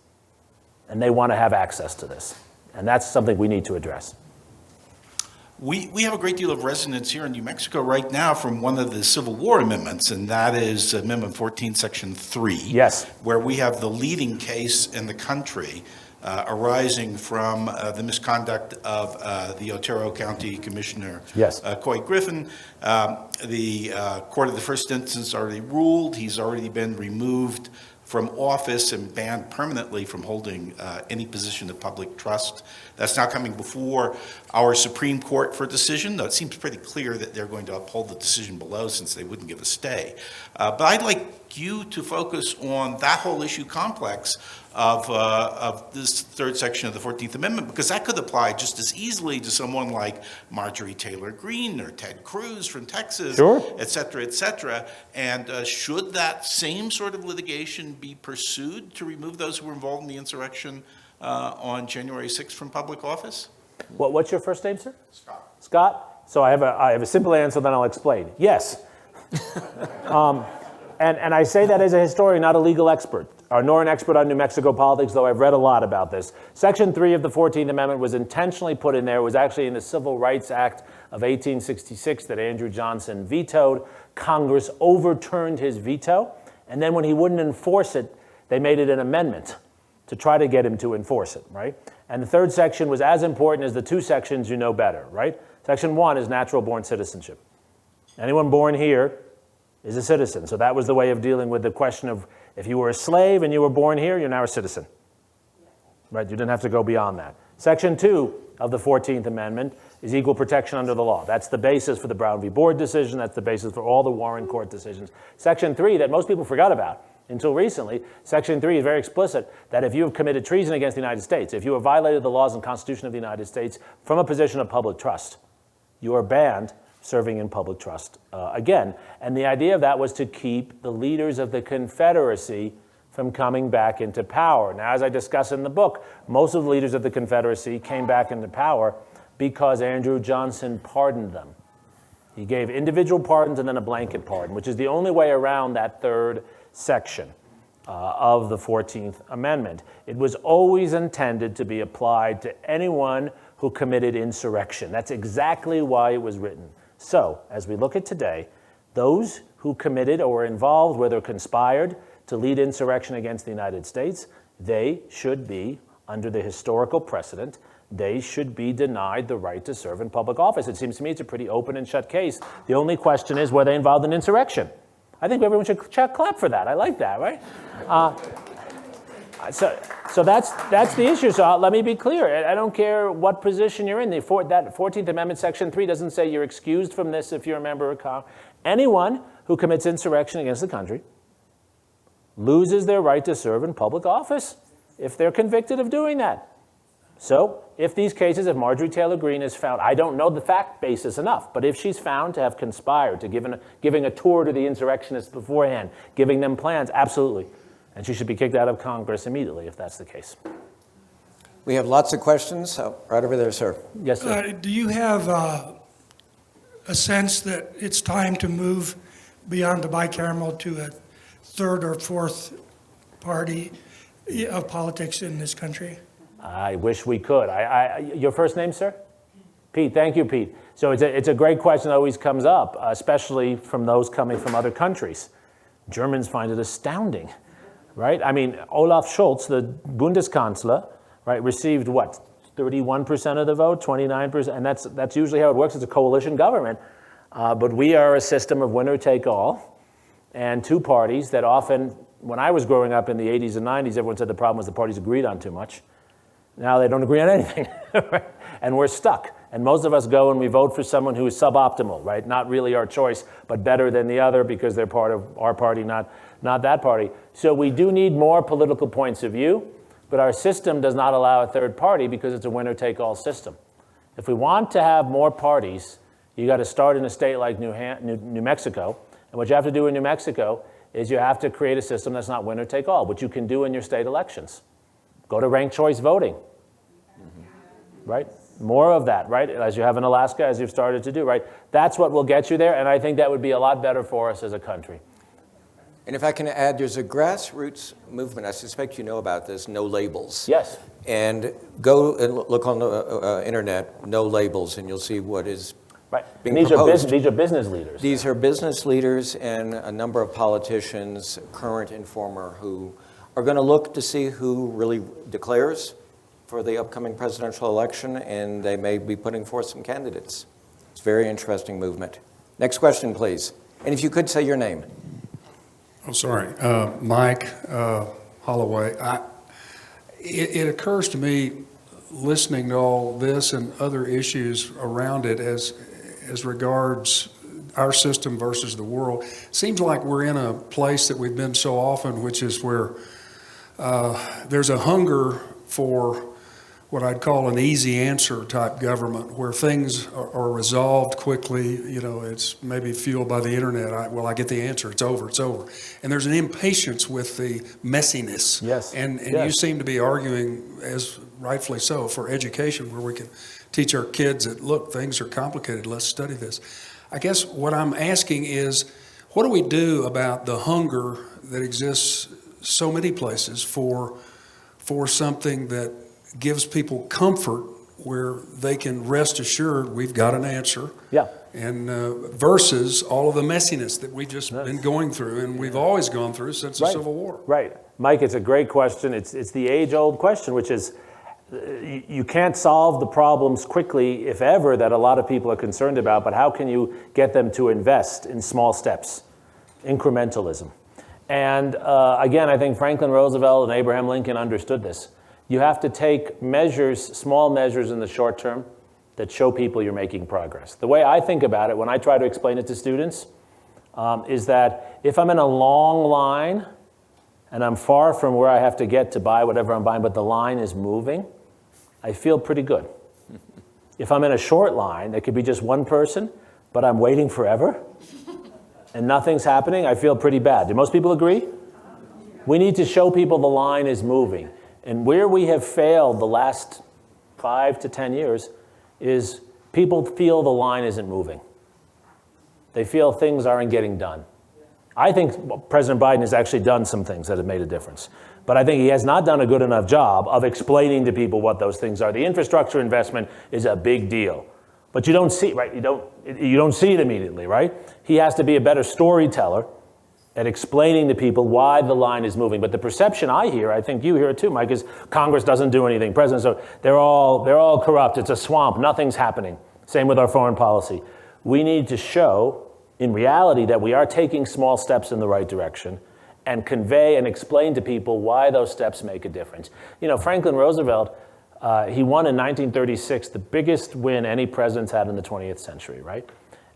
[SPEAKER 3] And they want to have access to this. And that's something we need to address.
[SPEAKER 6] We have a great deal of resonance here in New Mexico right now from one of the Civil War amendments, and that is Amendment 14, Section 3.
[SPEAKER 3] Yes.
[SPEAKER 6] Where we have the leading case in the country arising from the misconduct of the Otero County Commissioner,
[SPEAKER 3] Yes.
[SPEAKER 6] Coy Griffin. The Court of the First Instance already ruled. He's already been removed from office and banned permanently from holding any position of public trust. That's now coming before our Supreme Court for decision, though it seems pretty clear that they're going to uphold the decision below since they wouldn't give a stay. But I'd like you to focus on that whole issue complex of this third section of the 14th Amendment, because that could apply just as easily to someone like Marjorie Taylor Greene or Ted Cruz from Texas,
[SPEAKER 3] Sure.
[SPEAKER 6] et cetera, et cetera. And should that same sort of litigation be pursued to remove those who were involved in the insurrection on January 6th from public office?
[SPEAKER 3] What's your first name, sir?
[SPEAKER 6] Scott.
[SPEAKER 3] Scott? So I have a simple answer, then I'll explain. Yes. And I say that as a historian, not a legal expert, nor an expert on New Mexico politics, though I've read a lot about this. Section 3 of the 14th Amendment was intentionally put in there. It was actually in the Civil Rights Act of 1866 that Andrew Johnson vetoed. Congress overturned his veto, and then when he wouldn't enforce it, they made it an amendment to try to get him to enforce it, right? And the third section was as important as the two sections you know better, right? Section 1 is natural-born citizenship. Anyone born here is a citizen. So that was the way of dealing with the question of if you were a slave and you were born here, you're now a citizen. Right? You didn't have to go beyond that. Section 2 of the 14th Amendment is equal protection under the law. That's the basis for the Brown v. Board decision. That's the basis for all the Warren Court decisions. Section 3, that most people forgot about until recently, Section 3 is very explicit that if you have committed treason against the United States, if you have violated the laws and Constitution of the United States from a position of public trust, you are banned serving in public trust again. And the idea of that was to keep the leaders of the Confederacy from coming back into power. Now, as I discuss in the book, most of the leaders of the Confederacy came back into power because Andrew Johnson pardoned them. He gave individual pardons and then a blanket pardon, which is the only way around that third section of the 14th Amendment. It was always intended to be applied to anyone who committed insurrection. That's exactly why it was written. So, as we look at today, those who committed or were involved, whether conspired to lead insurrection against the United States, they should be, under the historical precedent, they should be denied the right to serve in public office. It seems to me it's a pretty open and shut case. The only question is, were they involved in insurrection? I think everyone should clap for that. I like that, right? So that's the issue. So let me be clear. I don't care what position you're in. That 14th Amendment, Section 3 doesn't say you're excused from this if you're a member of Congress. Anyone who commits insurrection against the country loses their right to serve in public office if they're convicted of doing that. So if these cases, if Marjorie Taylor Greene is found, I don't know the fact basis enough, but if she's found to have conspired, to giving a tour to the insurrectionists beforehand, giving them plans, absolutely. And she should be kicked out of Congress immediately if that's the case.
[SPEAKER 2] We have lots of questions. Right over there, sir.
[SPEAKER 3] Yes, sir.
[SPEAKER 7] Do you have a sense that it's time to move beyond the bicameral to a third or fourth party of politics in this country?
[SPEAKER 3] I wish we could. Your first name, sir? Pete. Thank you, Pete. So it's a great question that always comes up, especially from those coming from other countries. Germans find it astounding, right? I mean, Olaf Scholz, the Bundeskanzler, right, received what, 31% of the vote, 29%, and that's usually how it works. It's a coalition government, but we are a system of winner take all, and two parties that often, when I was growing up in the 80s and 90s, everyone said the problem was the parties agreed on too much. Now they don't agree on anything, and we're stuck. And most of us go and we vote for someone who is suboptimal, right? Not really our choice, but better than the other because they're part of our party, not that party. So we do need more political points of view, but our system does not allow a third party because it's a winner-take-all system. If we want to have more parties, you got to start in a state like New Mexico, and what you have to do in New Mexico is you have to create a system that's not winner-take-all, which you can do in your state elections. Go to ranked choice voting, right? More of that, right? As you have in Alaska, as you've started to do, right? That's what will get you there, and I think that would be a lot better for us as a country.
[SPEAKER 2] And if I can add, there's a grassroots movement, I suspect you know about this, No Labels.
[SPEAKER 3] Yes.
[SPEAKER 2] And go and look on the internet, No Labels, and you'll see what is
[SPEAKER 3] right.
[SPEAKER 2] being
[SPEAKER 3] And
[SPEAKER 2] proposed.
[SPEAKER 3] these are business leaders.
[SPEAKER 2] These are business leaders and a number of politicians, current and former, who are going to look to see who really declares for the upcoming presidential election, and they may be putting forth some candidates. It's a very interesting movement. Next question, please. And if you could say your name.
[SPEAKER 7] Oh, sorry. Mike Holloway. It occurs to me, listening to all this and other issues around it as regards our system versus the world, seems like we're in a place that we've been so often, which is where there's a hunger for what I'd call an easy answer type government, where things are resolved quickly. You know, it's maybe fueled by the internet. I get the answer. It's over. It's over. And there's an impatience with the messiness.
[SPEAKER 3] Yes.
[SPEAKER 7] And
[SPEAKER 3] Yes.
[SPEAKER 7] you seem to be arguing, as rightfully so, for education, where we can teach our kids that, look, things are complicated. Let's study this. I guess what I'm asking is, what do we do about the hunger that exists so many places for something that gives people comfort, where they can rest assured we've got an answer?
[SPEAKER 3] Yeah.
[SPEAKER 7] And versus all of the messiness that we've just been going through, and we've always gone through since the Civil War.
[SPEAKER 3] Right. Mike, it's a great question. It's the age-old question, which is, you can't solve the problems quickly, if ever, that a lot of people are concerned about, but how can you get them to invest in small steps, incrementalism? And again, I think Franklin Roosevelt and Abraham Lincoln understood this. You have to take measures, small measures in the short term, that show people you're making progress. The way I think about it when I try to explain it to students is that if I'm in a long line and I'm far from where I have to get to buy whatever I'm buying, but the line is moving, I feel pretty good. If I'm in a short line, there could be just one person, but I'm waiting forever and nothing's happening, I feel pretty bad. Do most people agree? We need to show people the line is moving. And where we have failed the last 5 to 10 years is people feel the line isn't moving. They feel things aren't getting done. I think President Biden has actually done some things that have made a difference. But I think he has not done a good enough job of explaining to people what those things are. The infrastructure investment is a big deal. But you don't see, right? You don't see it immediately, right? He has to be a better storyteller at explaining to people why the line is moving. But the perception I hear, I think you hear it too, Mike, is Congress doesn't do anything. Presidents, so they're all corrupt. It's a swamp. Nothing's happening. Same with our foreign policy. We need to show, in reality, that we are taking small steps in the right direction and convey and explain to people why those steps make a difference. You know, Franklin Roosevelt, he won in 1936, the biggest win any president's had in the 20th century, right?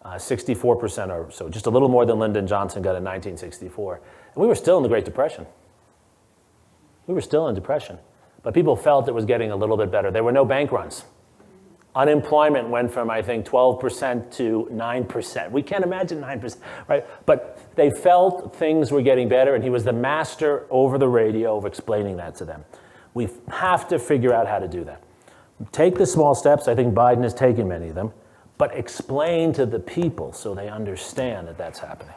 [SPEAKER 3] 64% or so, just a little more than Lyndon Johnson got in 1964. And we were still in the Great Depression. We were still in depression. But people felt it was getting a little bit better. There were no bank runs. Unemployment went from, I think, 12% to 9%. We can't imagine 9%, right? But they felt things were getting better, and he was the master over the radio of explaining that to them. We have to figure out how to do that. Take the small steps. I think Biden has taken many of them. But explain to the people so they understand that that's happening.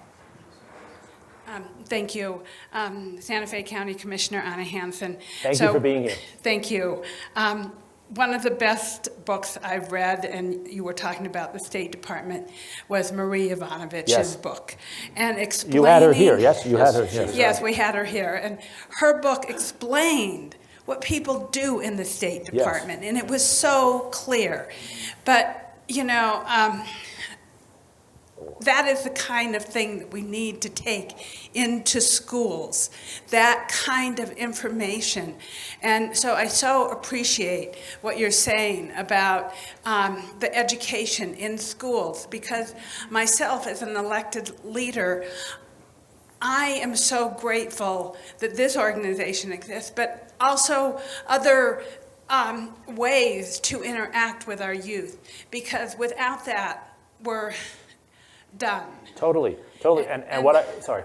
[SPEAKER 8] Thank you. Santa Fe County Commissioner Anna Hansen.
[SPEAKER 3] Thank you for being here.
[SPEAKER 8] Thank you. One of the best books I've read, and you were talking about the State Department, was Marie Ivanovich's book. And explaining,
[SPEAKER 3] you had her here, yes? You had her here.
[SPEAKER 8] Yes, we had her here. And her book explained what people do in the State Department. Yes. And it was so clear. But you know, that is the kind of thing that we need to take into schools, that kind of information. And so I so appreciate what you're saying about the education in schools, because myself as an elected leader, I am so grateful that this organization exists, but also other ways to interact with our youth, because without that, we're done.
[SPEAKER 3] Totally. And what sorry.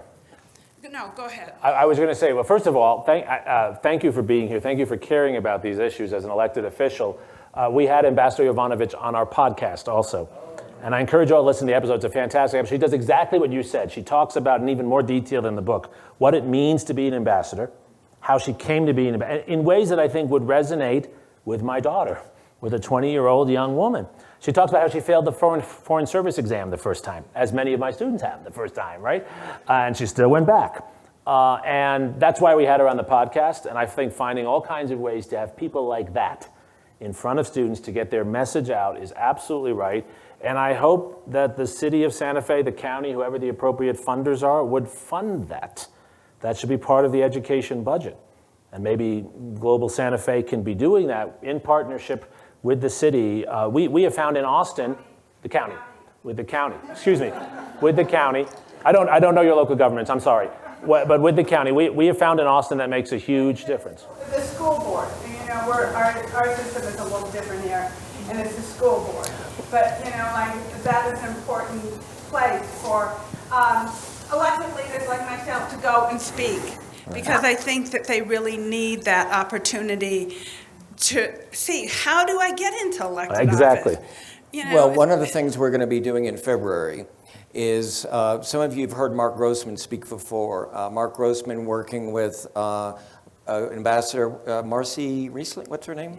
[SPEAKER 8] No, go ahead.
[SPEAKER 3] I was going to say, well, first of all, thank you for being here. Thank you for caring about these issues as an elected official. We had Ambassador Yovanovitch on our podcast also. And I encourage you all to listen to the episode. It's a fantastic episode. She does exactly what you said. She talks about, in even more detail than the book, what it means to be an ambassador, how she came to be an ambassador, in ways that I think would resonate with my daughter, with a 20-year-old young woman. She talks about how she failed the foreign service exam the first time, as many of my students have the first time, right? And she still went back. And that's why we had her on the podcast. And I think finding all kinds of ways to have people like that in front of students to get their message out is absolutely right. And I hope that the city of Santa Fe, the county, whoever the appropriate funders are, would fund that. That should be part of the education budget. And maybe Global Santa Fe can be doing that in partnership with the city. We have found in Austin, with the county. I don't know your local governments, I'm sorry. But with the county, we have found in Austin that makes a huge difference.
[SPEAKER 8] The school board, our system is a little different here, and it's the school board. But, that is an important place for elected leaders like myself to go and speak, because I think that they really need that opportunity to see, how do I get into elected
[SPEAKER 3] Exactly.
[SPEAKER 8] office?
[SPEAKER 2] Well, one of the things we're going to be doing in February is, some of you have heard Mark Grossman speak before. Mark Grossman working with Ambassador Marcy Riesling, what's her name?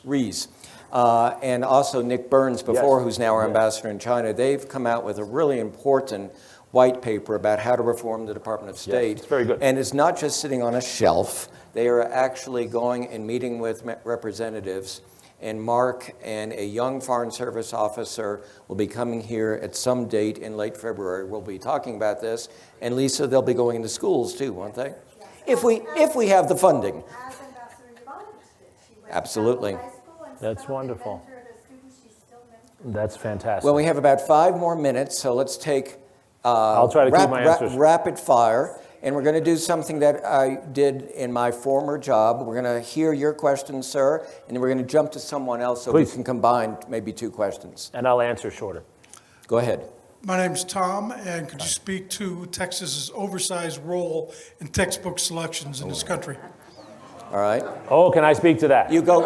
[SPEAKER 2] Rees. And also Nick Burns before, who's now our ambassador in China. They've come out with a really important white paper about how to reform the Department of State.
[SPEAKER 3] Yes, it's very good.
[SPEAKER 2] And it's not just sitting on a shelf. They are actually going and meeting with representatives. And Mark and a young Foreign Service officer will be coming here at some date in late February. We'll be talking about this. And Lisa, they'll be going into schools too, won't they? If we have the funding.
[SPEAKER 1] As Ambassador Yovanovitch did. She went to
[SPEAKER 2] Absolutely.
[SPEAKER 1] high school and
[SPEAKER 3] That's
[SPEAKER 1] still
[SPEAKER 3] wonderful.
[SPEAKER 1] mentored a student she's still mentoring.
[SPEAKER 3] That's fantastic.
[SPEAKER 2] Well, we have about 5 more minutes, so let's take
[SPEAKER 3] I'll try to keep my answers.
[SPEAKER 2] rapid fire. And we're going to do something that I did in my former job. We're going to hear your questions, sir, and then we're going to jump to someone else so
[SPEAKER 3] Please.
[SPEAKER 2] we can combine maybe 2 questions.
[SPEAKER 3] And I'll answer shorter.
[SPEAKER 2] Go ahead.
[SPEAKER 9] My name's Tom, and could you speak to Texas's oversized role in textbook selections in this country?
[SPEAKER 2] All right.
[SPEAKER 3] Oh, can I speak to that?
[SPEAKER 2] You go.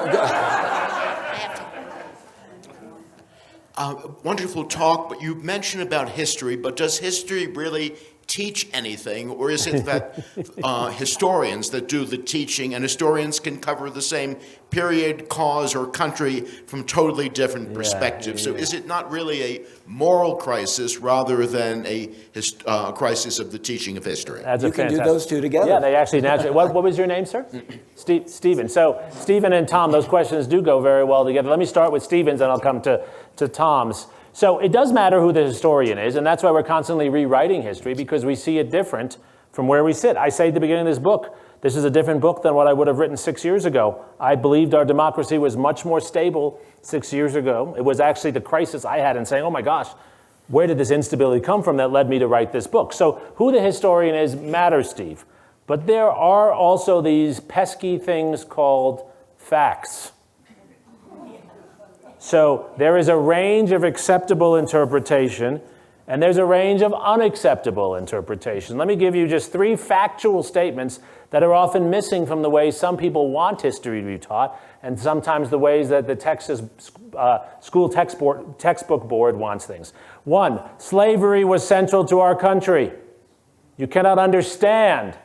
[SPEAKER 10] Wonderful talk, but you mentioned about history, but does history really teach anything, or is it that historians that do the teaching, and historians can cover the same period, cause, or country from totally different perspectives? So is it not really a moral crisis rather than a crisis of the teaching of history?
[SPEAKER 3] That's
[SPEAKER 2] You can do those 2 together.
[SPEAKER 3] Yeah, they actually naturally. What was your name, sir? Stephen. So Stephen and Tom, those questions do go very well together. Let me start with Stephen's, and I'll come to Tom's. So it does matter who the historian is, and that's why we're constantly rewriting history, because we see it different from where we sit. I say at the beginning of this book, this is a different book than what I would have written 6 years ago. I believed our democracy was much more stable 6 years ago. It was actually the crisis I had in saying, oh my gosh, where did this instability come from that led me to write this book? So who the historian is matters, Steve. But there are also these pesky things called facts. So there is a range of acceptable interpretation, and there's a range of unacceptable interpretation. Let me give you just 3 factual statements that are often missing from the way some people want history to be taught, and sometimes the ways that the Texas school textbook board wants things. 1, slavery was central to our country. You cannot understand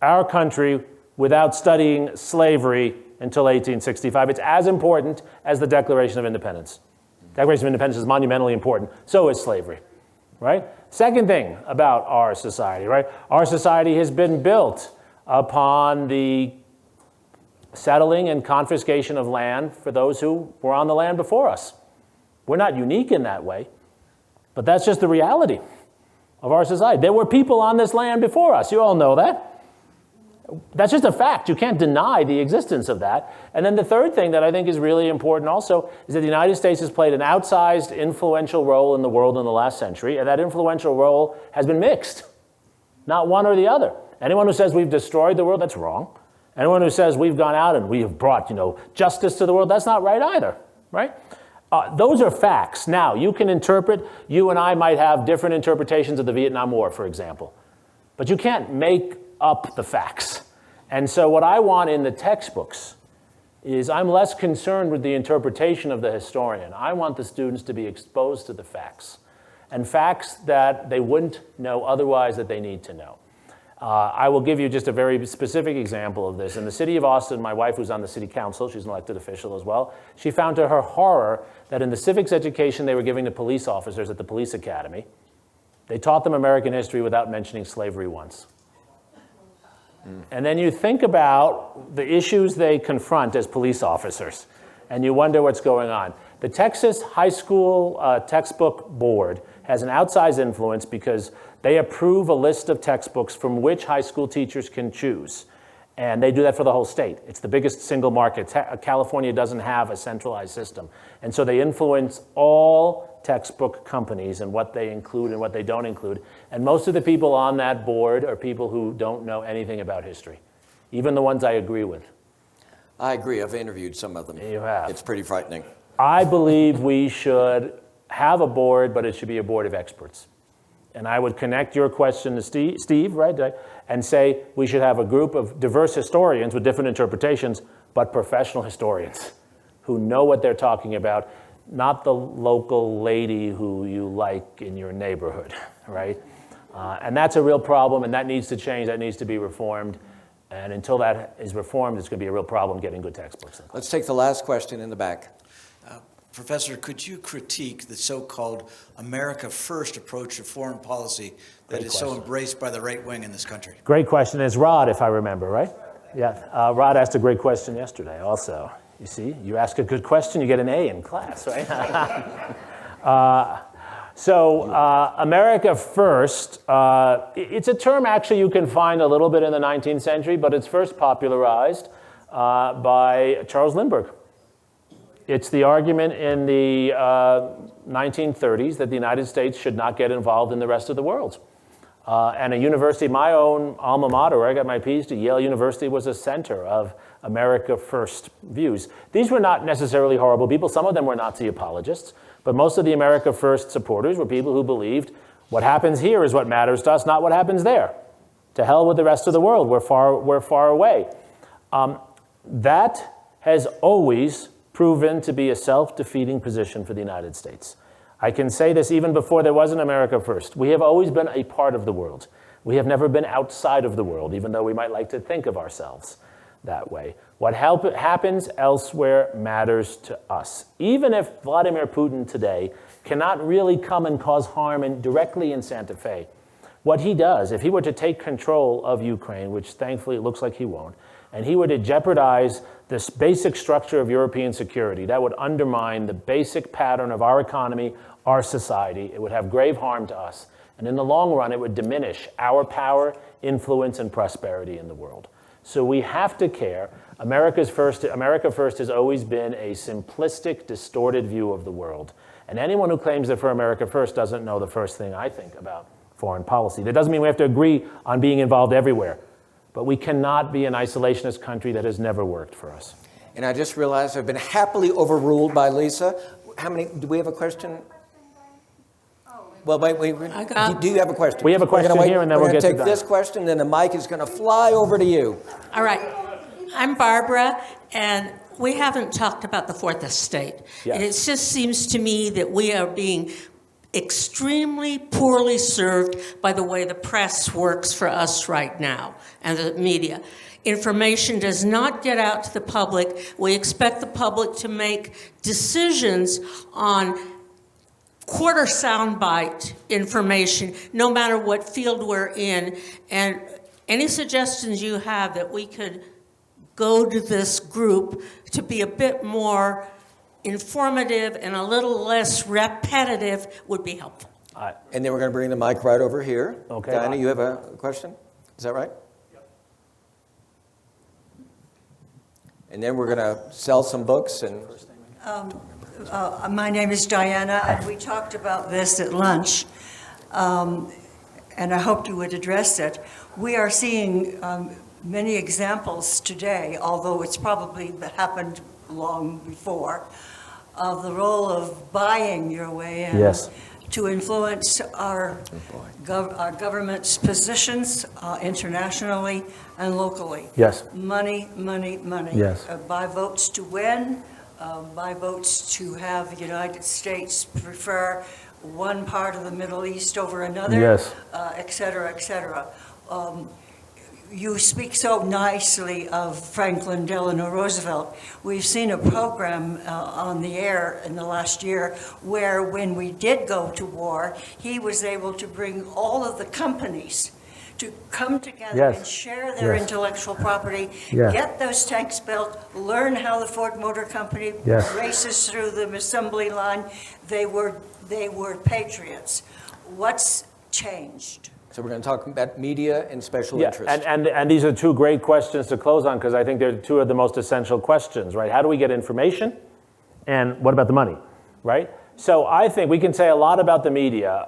[SPEAKER 3] our country without studying slavery until 1865. It's as important as the Declaration of Independence. Declaration of Independence is monumentally important. So is slavery, right? Second thing about our society, right? Our society has been built upon the settling and confiscation of land for those who were on the land before us. We're not unique in that way, but that's just the reality of our society. There were people on this land before us. You all know that. That's just a fact. You can't deny the existence of that. And then the third thing that I think is really important also is that the United States has played an outsized, influential role in the world in the last century, and that influential role has been mixed, not one or the other. Anyone who says we've destroyed the world, that's wrong. Anyone who says we've gone out and we have brought, justice to the world, that's not right either, right? Those are facts. Now, you can interpret, you and I might have different interpretations of the Vietnam War, for example, but you can't make up the facts. And so what I want in the textbooks is I'm less concerned with the interpretation of the historian. I want the students to be exposed to the facts, and facts that they wouldn't know otherwise that they need to know. I will give you just a very specific example of this. In the city of Austin, my wife, who's on the city council, she's an elected official as well, she found to her horror that in the civics education they were giving to police officers at the police academy, they taught them American history without mentioning slavery once. And then you think about the issues they confront as police officers, and you wonder what's going on. The Texas High School Textbook Board has an outsized influence because they approve a list of textbooks from which high school teachers can choose. And they do that for the whole state. It's the biggest single market. California doesn't have a centralized system. And so they influence all textbook companies and what they include and what they don't include. And most of the people on that board are people who don't know anything about history, even the ones I agree with.
[SPEAKER 2] I agree. I've interviewed some of them.
[SPEAKER 3] You have.
[SPEAKER 2] It's pretty frightening.
[SPEAKER 3] I believe we should have a board, but it should be a board of experts. And I would connect your question to Steve, right? And say we should have a group of diverse historians with different interpretations, but professional historians who know what they're talking about, not the local lady who you like in your neighborhood, right? And that's a real problem, and that needs to change, that needs to be reformed. And until that is reformed, it's going to be a real problem getting good textbooks.
[SPEAKER 2] Let's take the last question in the back.
[SPEAKER 11] Professor, could you critique the so-called America First approach to foreign policy that is so embraced by the right wing in this country?
[SPEAKER 3] Great question. It's Rod, if I remember, right? Yeah. Rod asked a great question yesterday also. You see, you ask a good question, you get an A in class, right? America First, it's a term actually you can find a little bit in the 19th century, but it's first popularized by Charles Lindbergh. It's the argument in the 1930s that the United States should not get involved in the rest of the world. And a university, my own alma mater, where I got my PhD, Yale University, was a center of America First views. These were not necessarily horrible people. Some of them were Nazi apologists. But most of the America First supporters were people who believed what happens here is what matters to us, not what happens there. To hell with the rest of the world. We're far away. That has always proven to be a self-defeating position for the United States. I can say this even before there was an America First. We have always been a part of the world. We have never been outside of the world, even though we might like to think of ourselves that way. What happens elsewhere matters to us. Even if Vladimir Putin today cannot really come and cause harm directly in Santa Fe, what he does, if he were to take control of Ukraine, which thankfully it looks like he won't, and he were to jeopardize this basic structure of European security, that would undermine the basic pattern of our economy, our society. It would have grave harm to us. And in the long run, it would diminish our power, influence, and prosperity in the world. So we have to care. America First has always been a simplistic, distorted view of the world. And anyone who claims that for America First doesn't know the first thing I think about foreign policy. That doesn't mean we have to agree on being involved everywhere. But we cannot be an isolationist country. That has never worked for us.
[SPEAKER 2] And I just realized I've been happily overruled by Lisa. Do we have a question? Well, wait, do you have a question?
[SPEAKER 3] We have a question here, and then we'll get to
[SPEAKER 2] We're going to take this question, then the mic is going to fly over to you.
[SPEAKER 12] All right. I'm Barbara, and we haven't talked about the Fourth Estate.
[SPEAKER 3] Yes.
[SPEAKER 12] And it just seems to me that we are being extremely poorly served by the way the press works for us right now and the media. Information does not get out to the public. We expect the public to make decisions on quarter soundbite information, no matter what field we're in. And any suggestions you have that we could go to this group to be a bit more informative and a little less repetitive would be helpful.
[SPEAKER 2] And then we're going to bring the mic right over here.
[SPEAKER 3] Okay.
[SPEAKER 2] Diana, you have a question? Is that right? Yep. And then we're going to sell some books and...
[SPEAKER 13] My name is Diana, and we talked about this at lunch, and I hoped you would address it. We are seeing many examples today, although it's probably happened long before, of the role of buying your way in.
[SPEAKER 3] Yes.
[SPEAKER 13] To influence our government's positions internationally and locally.
[SPEAKER 3] Yes.
[SPEAKER 13] Money, money, money.
[SPEAKER 3] Yes.
[SPEAKER 13] Buy votes to win, buy votes to have the United States prefer one part of the Middle East over another,
[SPEAKER 3] Yes.
[SPEAKER 13] Et cetera, et cetera. You speak so nicely of Franklin Delano Roosevelt. We've seen a program on the air in the last year where when we did go to war, he was able to bring all of the companies to come together
[SPEAKER 3] Yes.
[SPEAKER 13] and share their
[SPEAKER 3] Yes.
[SPEAKER 13] intellectual property,
[SPEAKER 3] Yes.
[SPEAKER 13] get those tanks built, learn how the Ford Motor Company
[SPEAKER 3] Yes.
[SPEAKER 13] races through the assembly line. They were patriots. What's changed?
[SPEAKER 2] So we're going to talk about media and special
[SPEAKER 3] Yeah,
[SPEAKER 2] interest.
[SPEAKER 3] and these are two great questions to close on because I think they're two of the most essential questions, right? How do we get information? And what about the money, right? So I think we can say a lot about the media,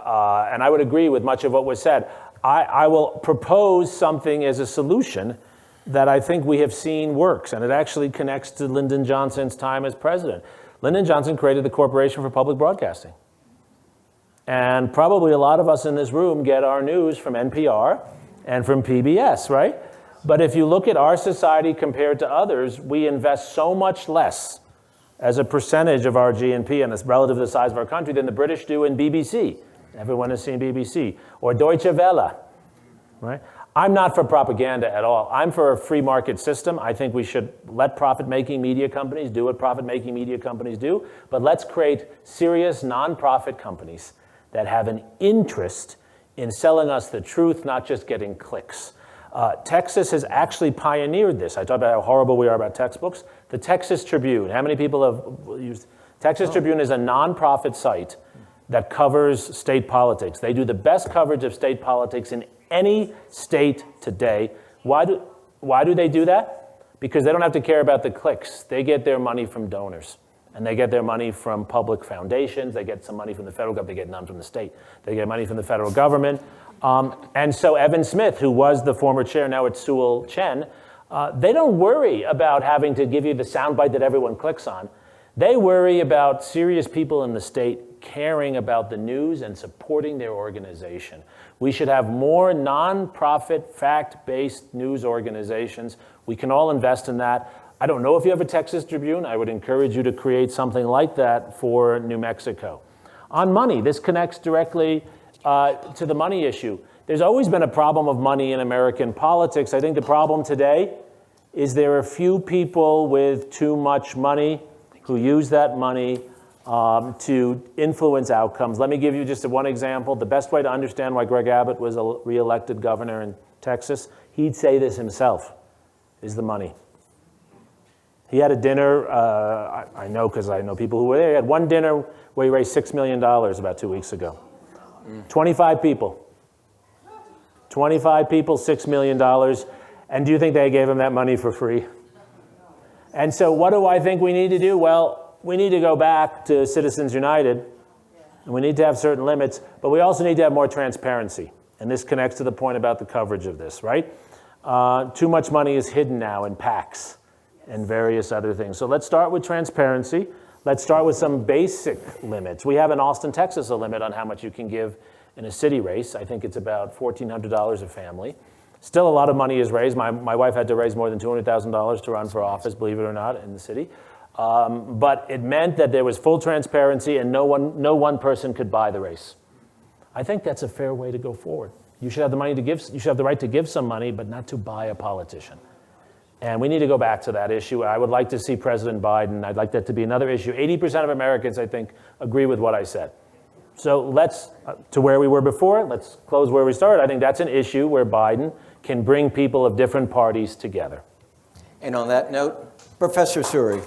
[SPEAKER 3] and I would agree with much of what was said. I will propose something as a solution that I think we have seen works, and it actually connects to Lyndon Johnson's time as president. Lyndon Johnson created the Corporation for Public Broadcasting. And probably a lot of us in this room get our news from NPR and from PBS, right? But if you look at our society compared to others, we invest so much less as a percentage of our GNP and it's relative to the size of our country than the British do in BBC. Everyone has seen BBC. Or Deutsche Welle, right? I'm not for propaganda at all. I'm for a free market system. I think we should let profit-making media companies do what profit-making media companies do, but let's create serious nonprofit companies that have an interest in selling us the truth, not just getting clicks. Texas has actually pioneered this. I talked about how horrible we are about textbooks. The Texas Tribune, how many people have used? Texas Tribune is a nonprofit site that covers state politics. They do the best coverage of state politics in any state today. Why do they do that? Because they don't have to care about the clicks. They get their money from donors. And they get their money from public foundations. They get some money from the federal government. They get none from the state. They get money from the federal government. And so Evan Smith, who was the former chair, now it's Sewell Chen, they don't worry about having to give you the soundbite that everyone clicks on. They worry about serious people in the state caring about the news and supporting their organization. We should have more nonprofit, fact-based news organizations. We can all invest in that. I don't know if you have a Texas Tribune. I would encourage you to create something like that for New Mexico. On money, this connects directly to the money issue. There's always been a problem of money in American politics. I think the problem today is there are few people with too much money who use that money to influence outcomes. Let me give you just one example. The best way to understand why Greg Abbott was re-elected governor in Texas, he'd say this himself, is the money. He had a dinner, I know because I know people who were there. He had one dinner where he raised $6 million about 2 weeks ago. 25 people. 25 people, $6 million. And do you think they gave him that money for free? And so what do I think we need to do? Well, we need to go back to Citizens United, and we need to have certain limits, but we also need to have more transparency. And this connects to the point about the coverage of this, right? Too much money is hidden now in PACs and various other things. So let's start with transparency. Let's start with some basic limits. We have in Austin, Texas, a limit on how much you can give in a city race. I think it's about $1,400 a family. Still a lot of money is raised. My wife had to raise more than $200,000 to run for office, believe it or not, in the city. But it meant that there was full transparency and no one person could buy the race. I think that's a fair way to go forward. You should have the money to give, you should have the right to give some money, but not to buy a politician. And we need to go back to that issue. I would like to see President Biden. I'd like that to be another issue. 80% of Americans, I think, agree with what I said. So let's, to where we were before, let's close where we started. I think that's an issue where Biden can bring people of different parties together.
[SPEAKER 2] And on that note, Professor Suri.